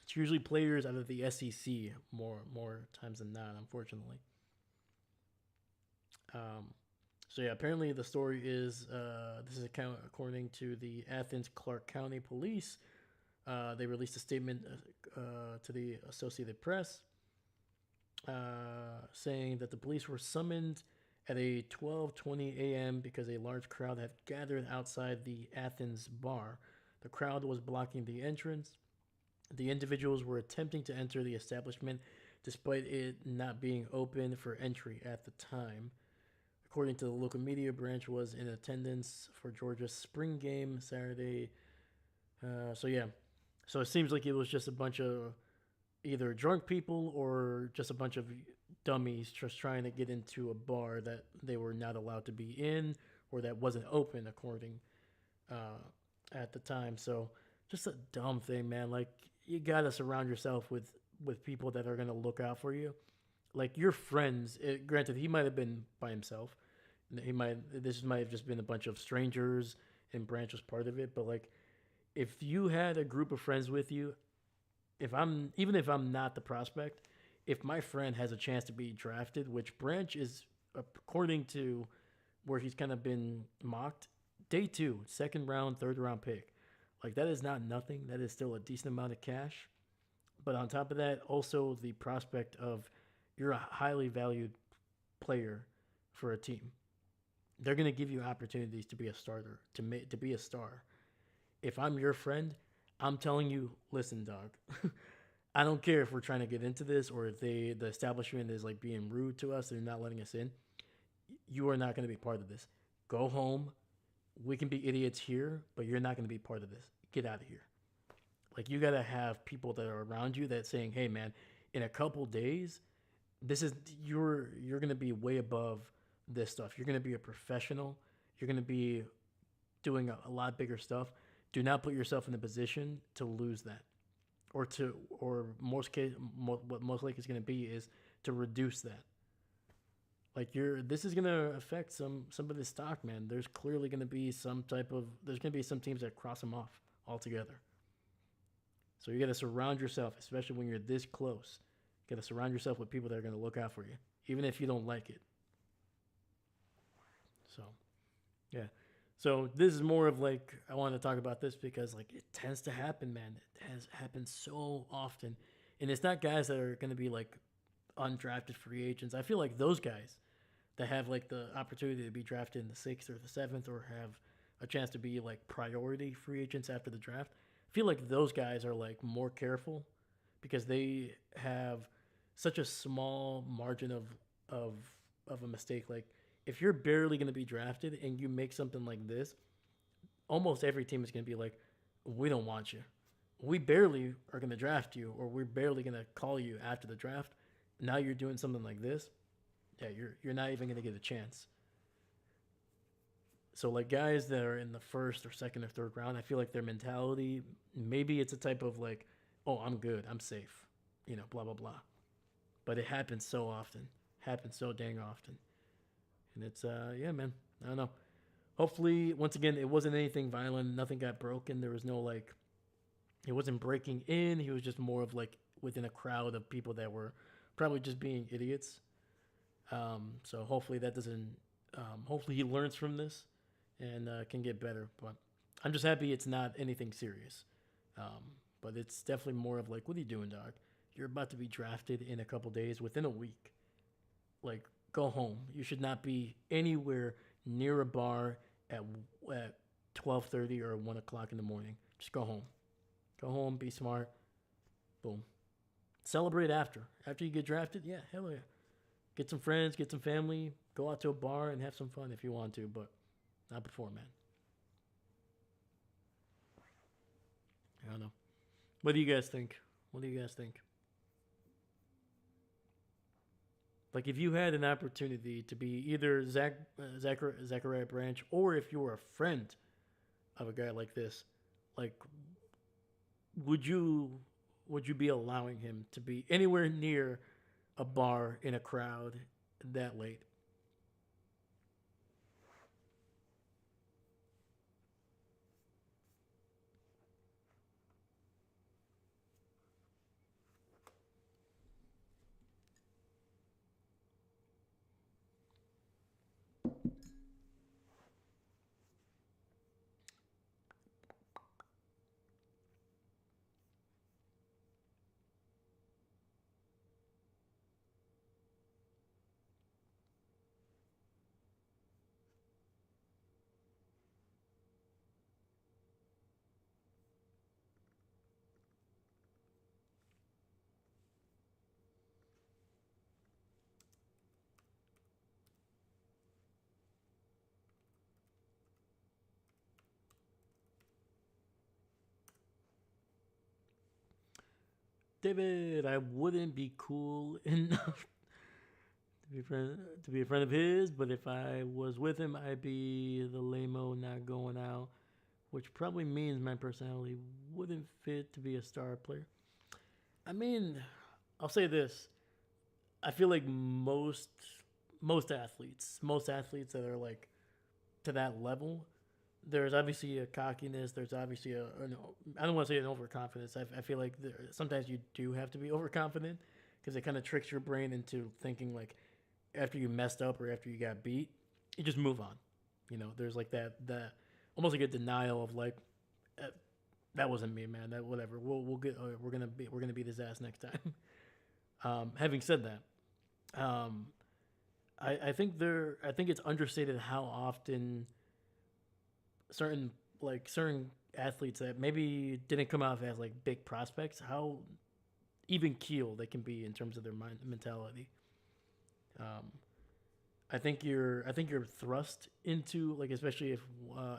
It's usually players out of the SEC more times than not, unfortunately. Um, so yeah, apparently the story is this is account according to the Athens Clark County Police. They released a statement to the Associated Press saying that the police were summoned at a 12:20 a.m. because a large crowd had gathered outside the Athens bar. The crowd was blocking the entrance. The individuals were attempting to enter the establishment despite it not being open for entry at the time. According to the local media, Branch was in attendance for Georgia's spring game Saturday. So yeah, so it seems like it was just a bunch of either drunk people or just a bunch of dummies just trying to get into a bar that they were not allowed to be in or that wasn't open according uh, at the time. So just a dumb thing, man. Like you gotta surround yourself with people that are gonna look out for you. Like your friends. Granted, he might have been by himself. He might. This might have just been a bunch of strangers, and Branch was part of it. But like, if you had a group of friends with you, if I'm even if I'm not the prospect, if my friend has a chance to be drafted, which Branch is according to where he's kind of been mocked, day two, second round, third round pick, like that is not nothing. That is still a decent amount of cash. But on top of that, also the prospect of you're a highly valued player for a team. They're gonna give you opportunities to be a starter, to be a star. If I'm your friend, I'm telling you, listen, dog. I don't care if we're trying to get into this or if the establishment is like being rude to us, they're not letting us in. You are not going to be part of this. Go home. We can be idiots here, but you're not going to be part of this. Get out of here. Like you got to have people that are around you that saying, "Hey man, in a couple days, this is you're going to be way above this stuff. You're going to be a professional. You're going to be doing a lot bigger stuff. Do not put yourself in a position to lose that, or most case, what most likely is going to be is to reduce that. Like this is going to affect some of the stock, man. There's clearly going to be there's going to be some teams that cross them off altogether. So you got to surround yourself, especially when you're this close. You got to surround yourself with people that are going to look out for you, even if you don't like it. So yeah. So this is more of like I want to talk about this because like it tends to happen, man. It has happened so often, and it's not guys that are going to be like undrafted free agents. I feel like those guys that have like the opportunity to be drafted in the sixth or the seventh or have a chance to be like priority free agents after the draft. I feel like those guys are like more careful because they have such a small margin of of a mistake. Like if you're barely going to be drafted and you make something like this, almost every team is going to be like, we don't want you. We barely are going to draft you, or we're barely going to call you after the draft. Now you're doing something like this. Yeah, you're not even going to get a chance. So like guys that are in the first or second or third round, I feel like their mentality maybe it's a type of like, oh, I'm good, I'm safe, blah blah blah. But it happens so often, happens so dang often, and it's yeah, man. I don't know. Hopefully, once again, it wasn't anything violent. Nothing got broken. There was no like, he wasn't breaking in. He was just more of like within a crowd of people that were probably just being idiots. So hopefully that doesn't. Hopefully he learns from this and can get better. But I'm just happy it's not anything serious. Um, but it's definitely more of like, what are you doing, dog? You're about to be drafted in a couple days, within a week. Like, go home. You should not be anywhere near a bar at 12:30 or 1 o'clock in the morning. Just go home. Go home. Be smart. Boom. Celebrate after you get drafted. Yeah, hell yeah. Get some friends, get some family, go out to a bar and have some fun if you want to, but not before, man. I don't know. What do you guys think? What do you guys think? Like, if you had an opportunity to be either Zachariah Branch, or if you were a friend of a guy like this, like, would you would you be allowing him to be anywhere near a bar in a crowd that late? David, I wouldn't be cool enough to be a friend of his, but if I was with him, I'd be the lame-o not going out, which probably means my personality wouldn't fit to be a star player. I mean, I'll say this: I feel like most athletes that are like to that level, there's obviously a cockiness. There's obviously I don't want to say an overconfidence. I feel like sometimes you do have to be overconfident because it kind of tricks your brain into thinking like after you messed up or after you got beat, you just move on. There's like that almost like a denial of like eh, that wasn't me, man. That whatever. We'll get. We're gonna beat his ass next time. Having said that, I think it's understated how often certain athletes that maybe didn't come out as like big prospects, how even keel they can be in terms of their mentality. Um, I think you're thrust into like especially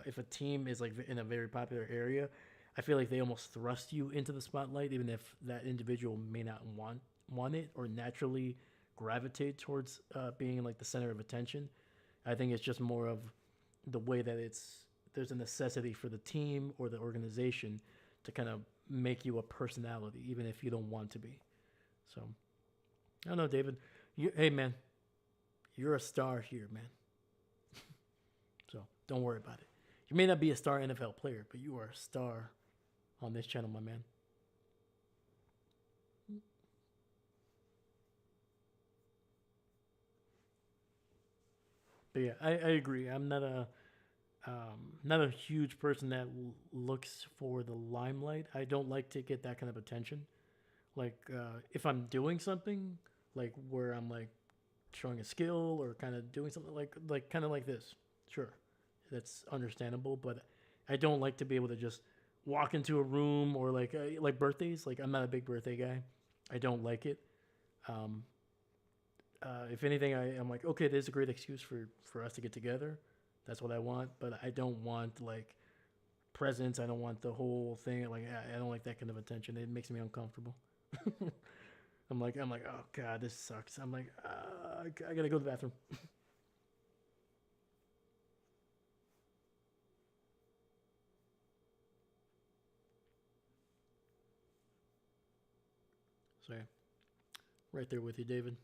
if a team is like in a very popular area, I feel like they almost thrust you into the spotlight even if that individual may not want it or naturally gravitate towards being like the center of attention. I think it's just more of the way that there's a necessity for the team or the organization to kind of make you a personality even if you don't want to be. So I don't know, David. Hey man, you're a star here, man. So don't worry about it. You may not be a star NFL player, but you are a star on this channel, my man. But yeah, I agree. I'm not a huge person that looks for the limelight. I don't like to get that kind of attention. Like if I'm doing something, like where I'm like showing a skill or kind of doing something like kind of like this, sure, that's understandable. But I don't like to be able to just walk into a room or like birthdays. Like I'm not a big birthday guy. I don't like it. Um, if anything, I'm like, okay, there's a great excuse for us to get together. That's what I want, but I don't want like presents. I don't want the whole thing. Like I don't like that kind of attention. It makes me uncomfortable. I'm like, oh god, this sucks. I'm like, I gotta go to the bathroom. So yeah, right there with you, David.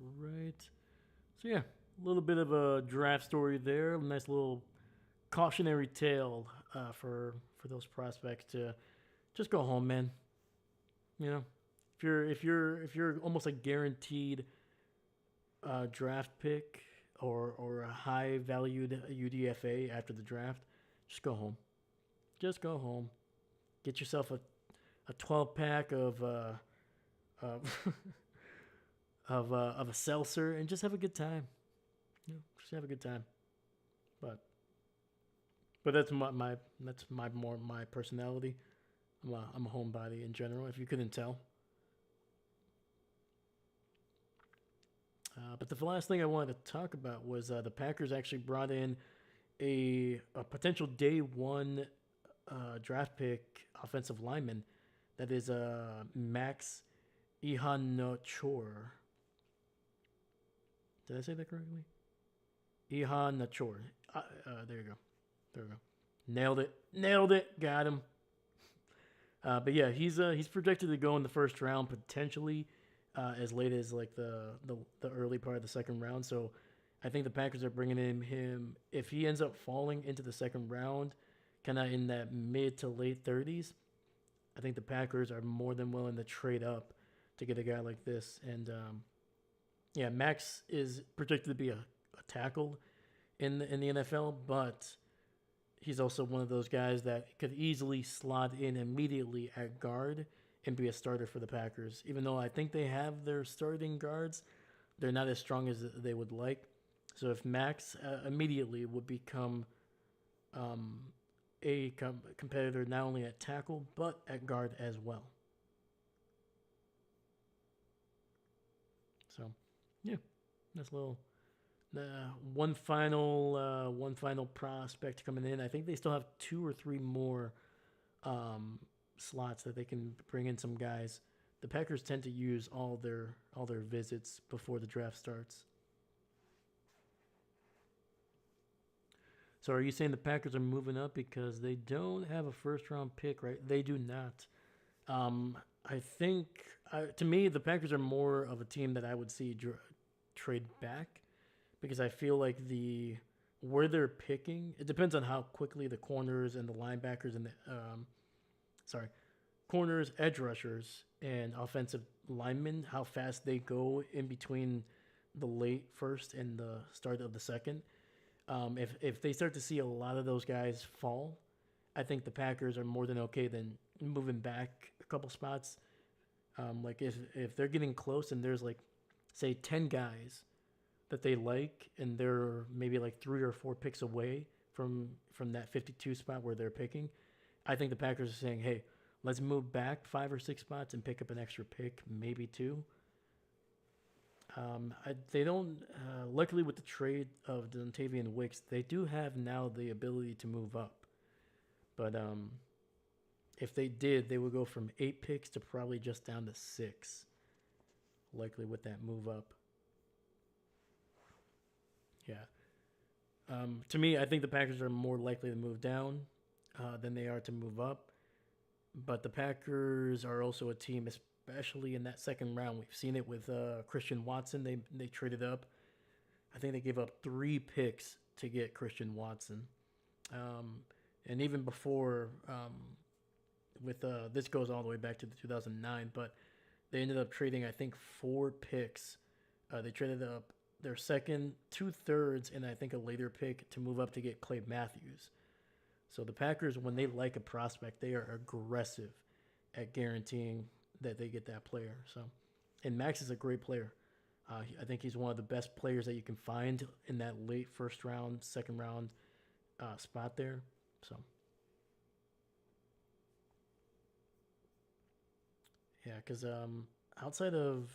All right. So yeah, a little bit of a draft story there. A nice little cautionary tale for those prospects to just go home, man. You know, if you're almost like guaranteed draft pick or a high valued UDFA after the draft, just go home. Just go home. Get yourself a 12 pack of of a seltzer and just have a good time. Just have a good time. But that's my personality. I'm a homebody in general. If you couldn't tell. But the last thing I wanted to talk about was the Packers actually brought in a potential day one draft pick offensive lineman that is Max Ihanachor. Did I say that correctly? Ihanachor. There you go. There we go. Nailed it. Nailed it. Got him. But yeah, he's projected to go in the first round potentially as late as like the early part of the second round. So I think the Packers are bringing in him if he ends up falling into the second round, kind of in that mid to late 30s. I think the Packers are more than willing to trade up to get a guy like this. And yeah, Max is projected to be a tackle in the NFL, but he's also one of those guys that could easily slot in immediately at guard and be a starter for the Packers. Even though I think they have their starting guards, they're not as strong as they would like. So if Max immediately would become um, a competitor not only at tackle but at guard as well. So, yeah, that's a little. One final prospect coming in. I think they still have two or three more um, slots that they can bring in some guys. The Packers tend to use all their visits before the draft starts. So are you saying the Packers are moving up because they don't have a first round pick, right? They do not. I think to me the Packers are more of a team that I would see trade back because I feel like the where they're picking it depends on how quickly the corners and the linebackers and the sorry corners, edge rushers, and offensive linemen how fast they go in between the late first and the start of the second. If they start to see a lot of those guys fall, I think the Packers are more than okay than moving back a couple spots. Like if they're getting close and there's like say 10 guys that they like and they're maybe like 3 or 4 picks away from that 52 spot where they're picking, I think the Packers are saying, "Hey, let's move back 5 or 6 spots and pick up an extra pick, maybe two." They don't. Luckily, with the trade of Dontavian Wicks, they do have now the ability to move up. But if they did, they would go from 8 picks to probably just down to 6. Likely with that move up. Yeah. To me, I think the Packers are more likely to move down than they are to move up. But the Packers are also a team, especially in that second round. We've seen it with Christian Watson. They traded up. I think they gave up 3 picks to get Christian Watson. Um, and even before, with this goes all the way back to the 2009, but they ended up trading I think 4 picks. They traded up their second, 2/3, and I think a later pick to move up to get Clay Matthews. So the Packers, when they like a prospect, they are aggressive at guaranteeing that they get that player. So, and Max is a great player. I think he's one of the best players that you can find in that late first round, second round spot there. So, yeah, because outside of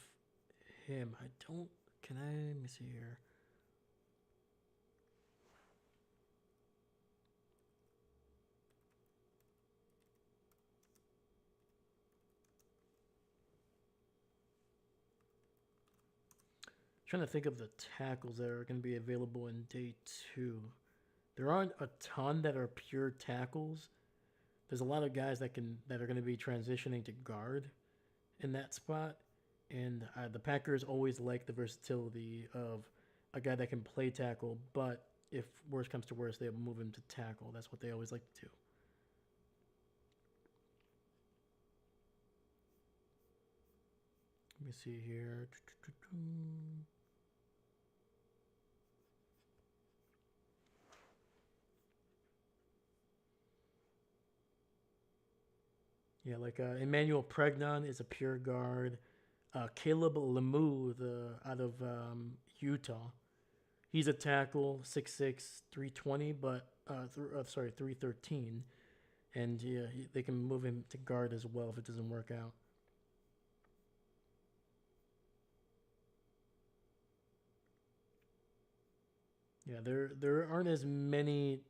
him, I don't. Can I? Let me see here. Trying to think of the tackles that are going to be available in day two. There aren't a ton that are pure tackles. There's a lot of guys that are going to be transitioning to guard in that spot, and the Packers always like the versatility of a guy that can play tackle, but if worse comes to worse, they'll move him to tackle. That's what they always like to do. Let me see here. Yeah, like Emmanuel Pregnon is a pure guard. Caleb Lemieux, out of Utah, he's a tackle, 6'6", 320, but sorry, 313, and yeah, they can move him to guard as well if it doesn't work out. Yeah, there aren't as many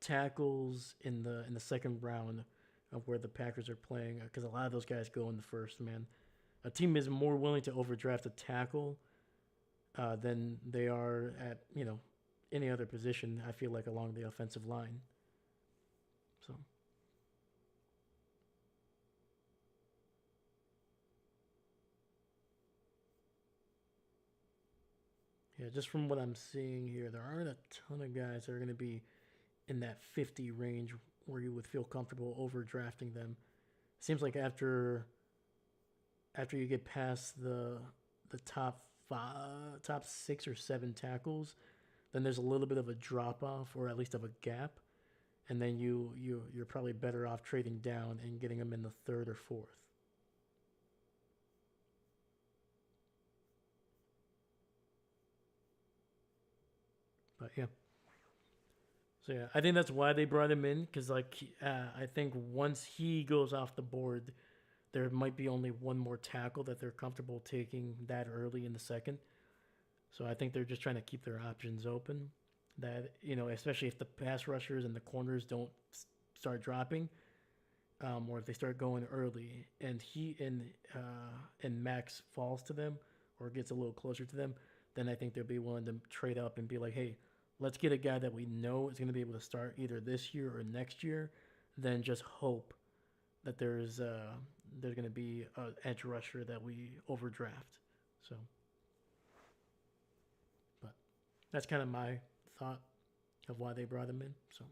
tackles in the second round of where the Packers are playing because a lot of those guys go in the first. Man, a team is more willing to overdraft a tackle than they are at any other position. I feel like along the offensive line. So yeah, just from what I'm seeing here, there aren't a ton of guys that are going to be in that 50 range where you would feel comfortable overdrafting them. Seems like after you get past the top 6 or 7 tackles, then there's a little bit of a drop off or at least of a gap, and then you're probably better off trading down and getting them in the third or fourth. But yeah, so yeah, I think that's why they brought him in because I think once he goes off the board, there might be only one more tackle that they're comfortable taking that early in the second. So I think they're just trying to keep their options open. That especially if the pass rushers and the corners don't start dropping, or if they start going early, and Max falls to them or gets a little closer to them, then I think they'll be willing to trade up and be like, hey, let's get a guy that we know is going to be able to start either this year or next year, then just hope that there's going to be an edge rusher that we overdraft. So, but that's kind of my thought of why they brought him in. So.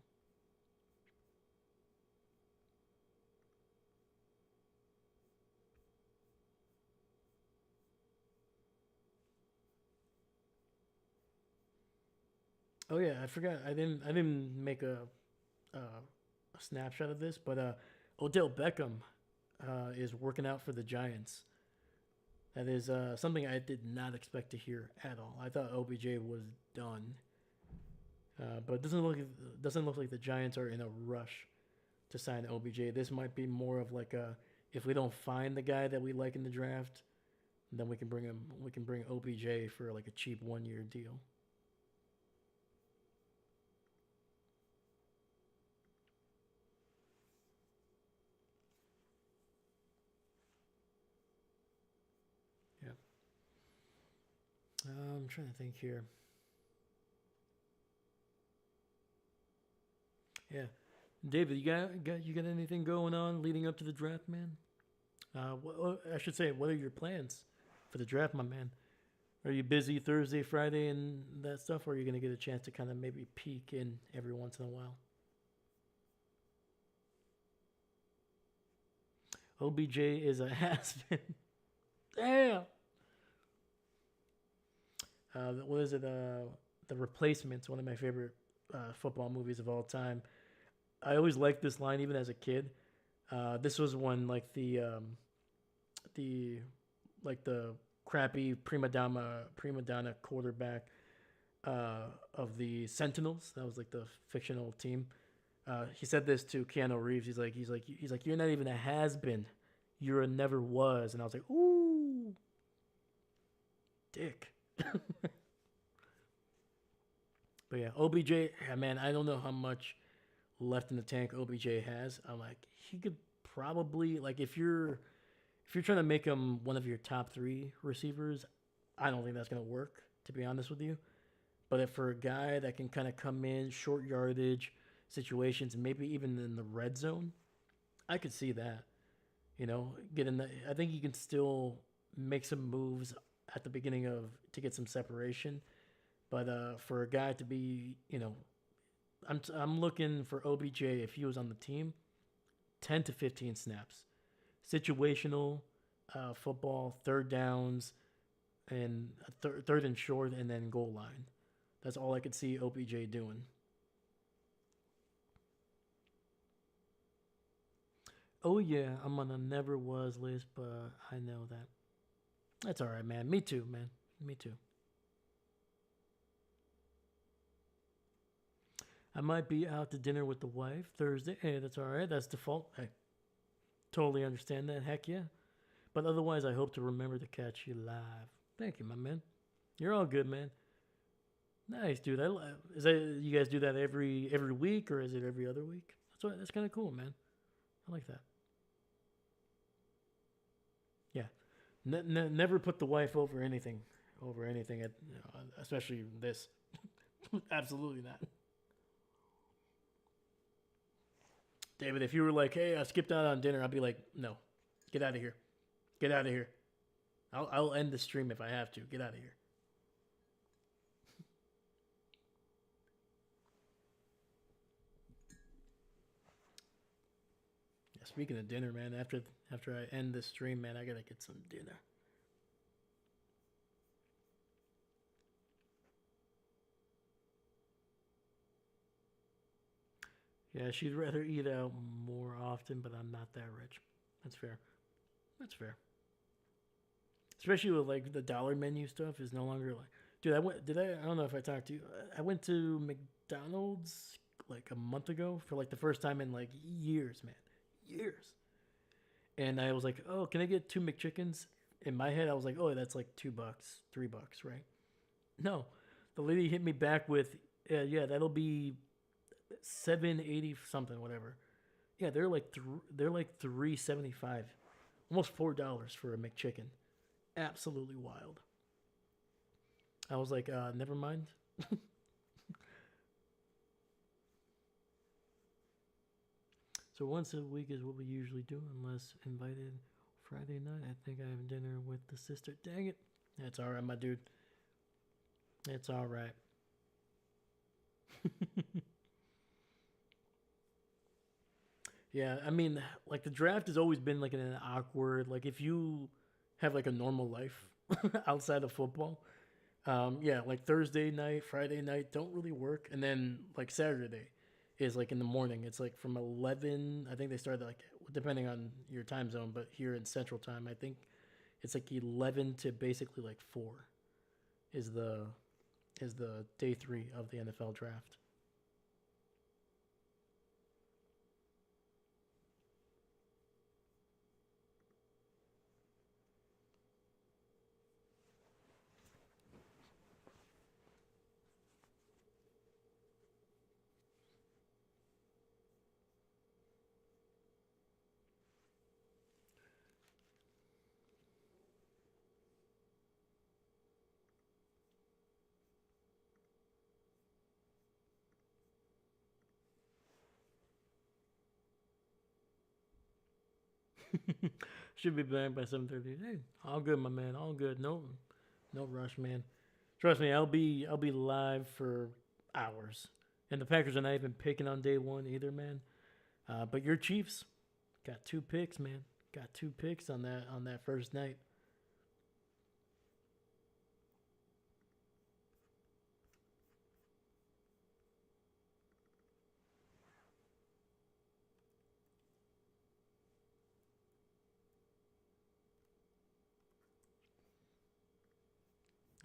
Oh yeah, I forgot. I didn't make a snapshot of this, but Odell Beckham is working out for the Giants. That is something I did not expect to hear at all. I thought OBJ was done, but it doesn't look like the Giants are in a rush to sign OBJ. This might be more of like a if we don't find the guy that we like in the draft, then we can bring him. We can bring OBJ for like a cheap 1 year deal. Yeah, I'm trying to think here. Yeah, David, you got anything going on leading up to the draft, man? I should say, what are your plans for the draft, my man? Are you busy Thursday, Friday, and that stuff, or are you gonna get a chance to kind of maybe peek in every once in a while? OBJ is a has been. Damn. What is it? The Replacements, one of my favorite football movies of all time. I always liked this line even as a kid. This was when the the crappy prima donna quarterback of the Sentinels. That was like the fictional team. He said this to Keanu Reeves. He's like you're not even a has been, you're a never was. And I was like, ooh, dick. But yeah, OBJ. Yeah, man, I don't know how much left in the tank OBJ has. I'm like, he could probably like if you're trying to make him one of your top three receivers, I don't think that's gonna work. To be honest with you, but if for a guy that can kind of come in short yardage situations, and maybe even in the red zone, I could see that. Get in the. I think you can still make some moves at the beginning of to get some separation. But for a guy to be, I'm looking for OBJ if he was on the team, 10 to 15 snaps, situational football, third downs, and third and short, and then goal line. That's all I could see OBJ doing. Oh yeah, I'm on a never was list, but I know that. That's all right, man. Me too, man. Me too. I might be out to dinner with the wife Thursday. Hey, that's all right. That's default. Hey, totally understand that. Heck yeah. But otherwise, I hope to remember to catch you live. Thank you, my man. You're all good, man. Nice, dude. Is that you guys do that every week or is it every other week? That's kind of cool, man. I like that. Yeah. Never put the wife over anything, especially this. Absolutely not. David, if you were like, "Hey, I skipped out on dinner," I'd be like, "No, get out of here, get out of here. I'll end the stream if I have to. Get out of here." Yeah, speaking of dinner, man, after I end this stream, man, I gotta get some dinner. Yeah, she'd rather eat out more often, but I'm not that rich. That's fair. That's fair. Especially with like the dollar menu stuff is no longer like Dude, I went. Did I? I don't know if I talked to you. I went to McDonald's like a month ago for like the first time in like years, man, years. And I was like, "Oh, can I get two McChickens?" In my head, I was like, "Oh, that's like $2, $3, right?" No, the lady hit me back with, "Yeah, that'll be 7.80 something, whatever." Yeah, they're like 3.75, almost $4 for a McChicken. Absolutely wild. I was like, never mind. So once a week is what we usually do, unless invited Friday night. I think I have dinner with the sister. Dang it. That's all right, my dude. It's all right. Yeah, I mean, like the draft has always been like an awkward. Like if you have like a normal life outside of football, yeah, like Thursday night, Friday night don't really work, and then like Saturday is like in the morning. It's like from 11. I think they started like depending on your time zone, but here in Central Time, I think it's like 11 to basically like 4 is the day 3 of the NFL draft. Should be back by 7:30. Hey, all good, my man. All good. No rush, man. Trust me, I'll be live for hours. And the Packers are not even picking on day one either, man. But your Chiefs got 2 picks, man. Got 2 picks on that first night.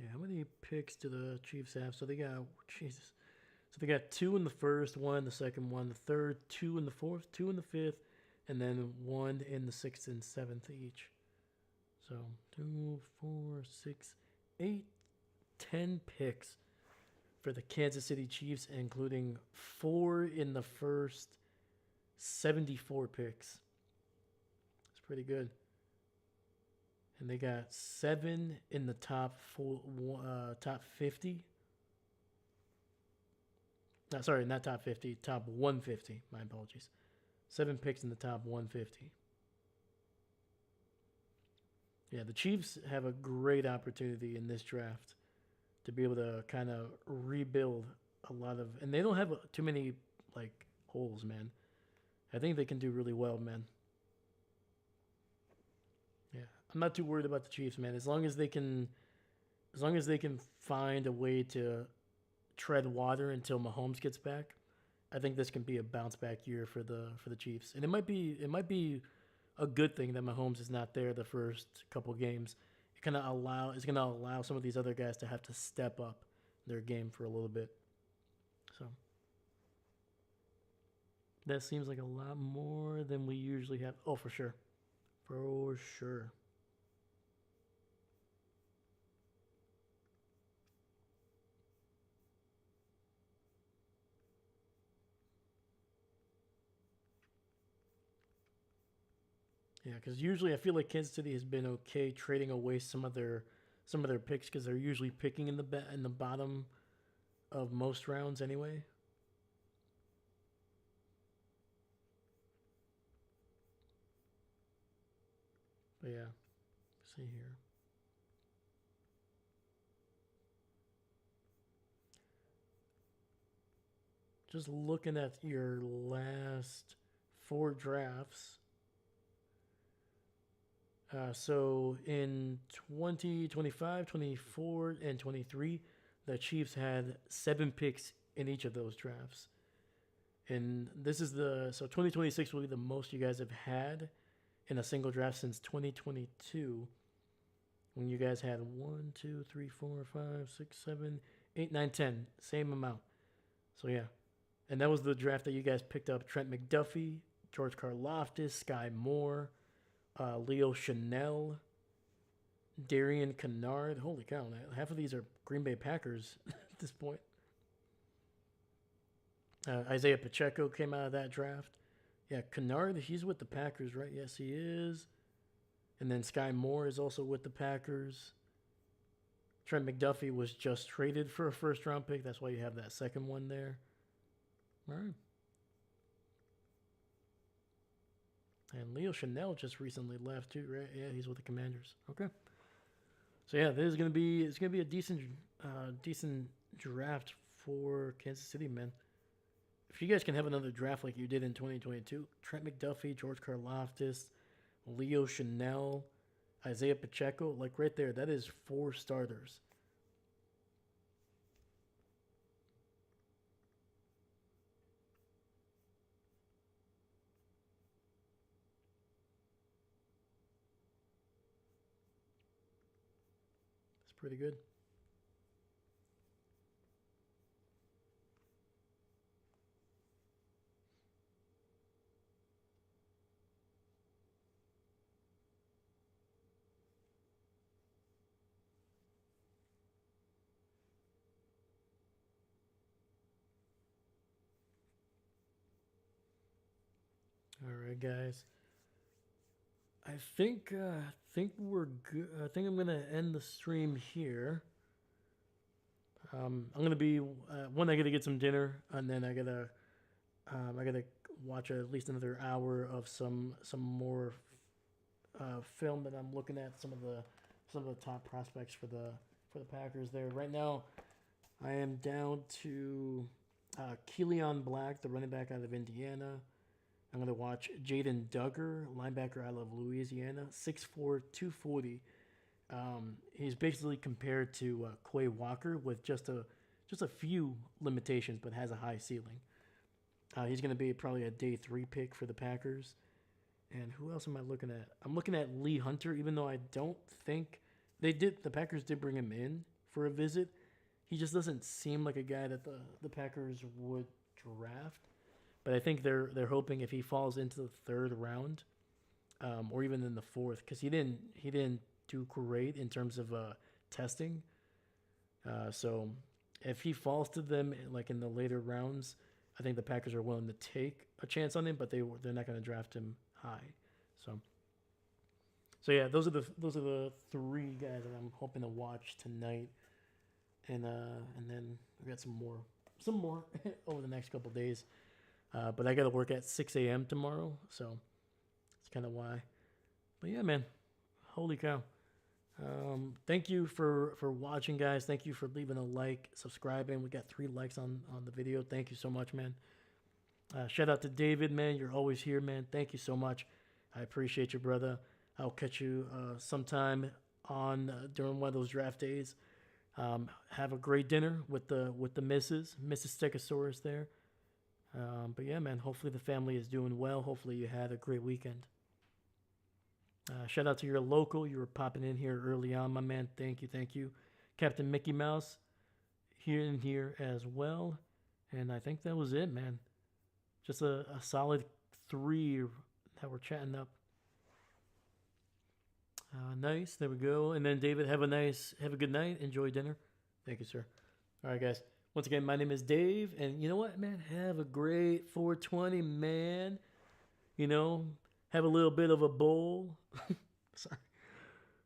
Yeah, how many picks do the Chiefs have? So they got Jesus. So they got 2 in the first, 1 in the second, 1 in the third, 2 in the fourth, 2 in the fifth, and then 1 in the sixth and seventh each. So 2, 4, 6, 8, 10 picks for the Kansas City Chiefs, including 4 in the first 74 picks. It's pretty good. And they got 7 in the top 50. No, sorry, not top 50, top 150. My apologies. 7 picks in the top 150. Yeah, the Chiefs have a great opportunity in this draft to be able to kind of rebuild a lot of, and they don't have too many like holes, man. I think they can do really well, man. Yeah, I'm not too worried about the Chiefs, man. As long as they can find a way to tread water until Mahomes gets back, I think this can be a bounce back year for the Chiefs. And it might be a good thing that Mahomes is not there the first couple games. It's gonna allow some of these other guys to have to step up their game for a little bit. So that seems like a lot more than we usually have. Oh, for sure, for sure. Yeah, because usually I feel like Kansas City has been okay trading away some of their picks because they're usually picking in the bottom of most rounds anyway. But yeah, see here. Just looking at your last 4 drafts. So in 2025, 24, and 23, the Chiefs had 7 picks in each of those drafts. And this is so 2026 will be the most you guys have had in a single draft since 2022 when you guys had 1, 2, 3, 4, 5, 6, 7, 8, 9, 10, same amount. So yeah, and that was the draft that you guys picked up: Trent McDuffie, George Karlaftis, Sky Moore, Leo Chanel, Darian Kennard. Holy cow! Half of these are Green Bay Packers at this point. Isaiah Pacheco came out of that draft. Yeah, Kennard, he's with the Packers, right? Yes, he is. And then Sky Moore is also with the Packers. Trent McDuffie was just traded for a first round pick. That's why you have that second one there. All right. And Leo Chanel just recently left too, right? Yeah, he's with the Commanders. Okay. So yeah, this is gonna be a decent draft for Kansas City, man. If you guys can have another draft like you did in 2022, Trent McDuffie, George Karlaftis, Leo Chanel, Isaiah Pacheco, like right there, that is 4 starters. It's pretty good. All right, guys. I think we're good. I think I'm gonna end the stream here. I'm gonna be one. I gotta get some dinner, and then I gotta watch at least another hour of some more film that I'm looking at. Some of the top prospects for the Packers there right now. I am down to Keelan Black, the running back out of Indiana. I'm going to watch Jaden Duggar, linebacker out of Louisiana, 6'4", 240. He's basically compared to Quay Walker with just a few limitations, but has a high ceiling. He's going to be probably a day 3 pick for the Packers. And who else am I looking at? I'm looking at Lee Hunter, even though I don't think the Packers did bring him in for a visit. He just doesn't seem like a guy that the Packers would draft. But I think they're hoping if he falls into the 3rd round, or even in the 4th, because he didn't do great in terms of testing. So if he falls to them like in the later rounds, I think the Packers are willing to take a chance on him, but they're not going to draft him high. So yeah, those are the 3 guys that I'm hoping to watch tonight, and then we got some more over the next couple days. But I got to work at 6 a.m. tomorrow, so that's kind of why. But yeah, man, holy cow. Thank you for watching, guys. Thank you for leaving a like, subscribing. We got 3 likes on the video. Thank you so much, man. Shout out to David, man. You're always here, man. Thank you so much. I appreciate you, brother. I'll catch you sometime on during one of those draft days. Have a great dinner with the Mrs. Stegosaurus there. But yeah, man, hopefully the family is doing well. Hopefully you had a great weekend. Shout out to your local. You were popping in here early on, my man. Thank you. Captain Mickey Mouse here as well. And I think that was it, man. Just a solid 3 that we're chatting up. Nice. There we go. And then David, have a good night. Enjoy dinner. Thank you, sir. All right, guys. Once again, my name is Dave, and you know what, man? Have a great 420, man. You know, have a little bit of a bowl. Sorry.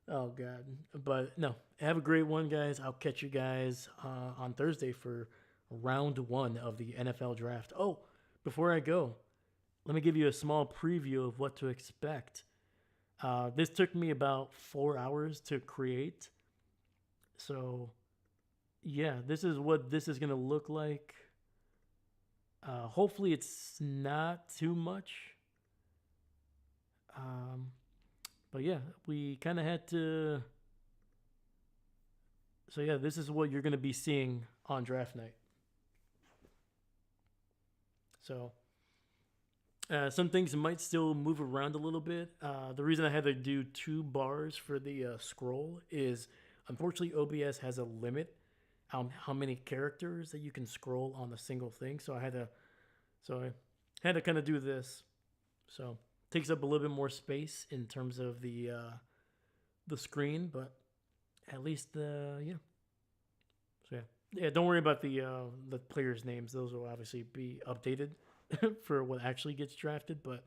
Oh, God. But no, have a great one, guys. I'll catch you guys on Thursday for round 1 of the NFL draft. Oh, before I go, let me give you a small preview of what to expect. This took me about 4 hours to create. So, yeah, this is what this is going to look like. Hopefully it's not too much. But yeah, we kind of had to. So yeah, this is what you're going to be seeing on draft night. So, Some things might still move around a little bit. The reason I had to do 2 bars for the scroll is unfortunately OBS has a limit how many characters that you can scroll on a single thing. So I had to kind of do this. So it takes up a little bit more space in terms of the screen, but at least yeah. So yeah, don't worry about the players' names. Those will obviously be updated for what actually gets drafted, but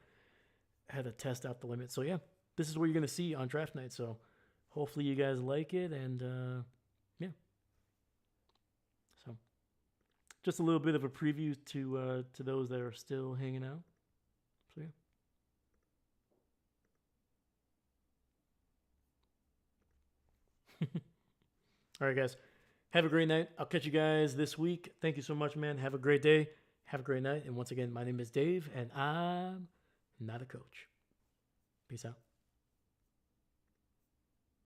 I had to test out the limit. So yeah, this is what you're gonna see on draft night. So hopefully you guys like it, and yeah. So just a little bit of a preview to those that are still hanging out. So yeah. All right, guys. Have a great night. I'll catch you guys this week. Thank you so much, man. Have a great day. Have a great night. And once again, my name is Dave, and I'm not a coach. Peace out.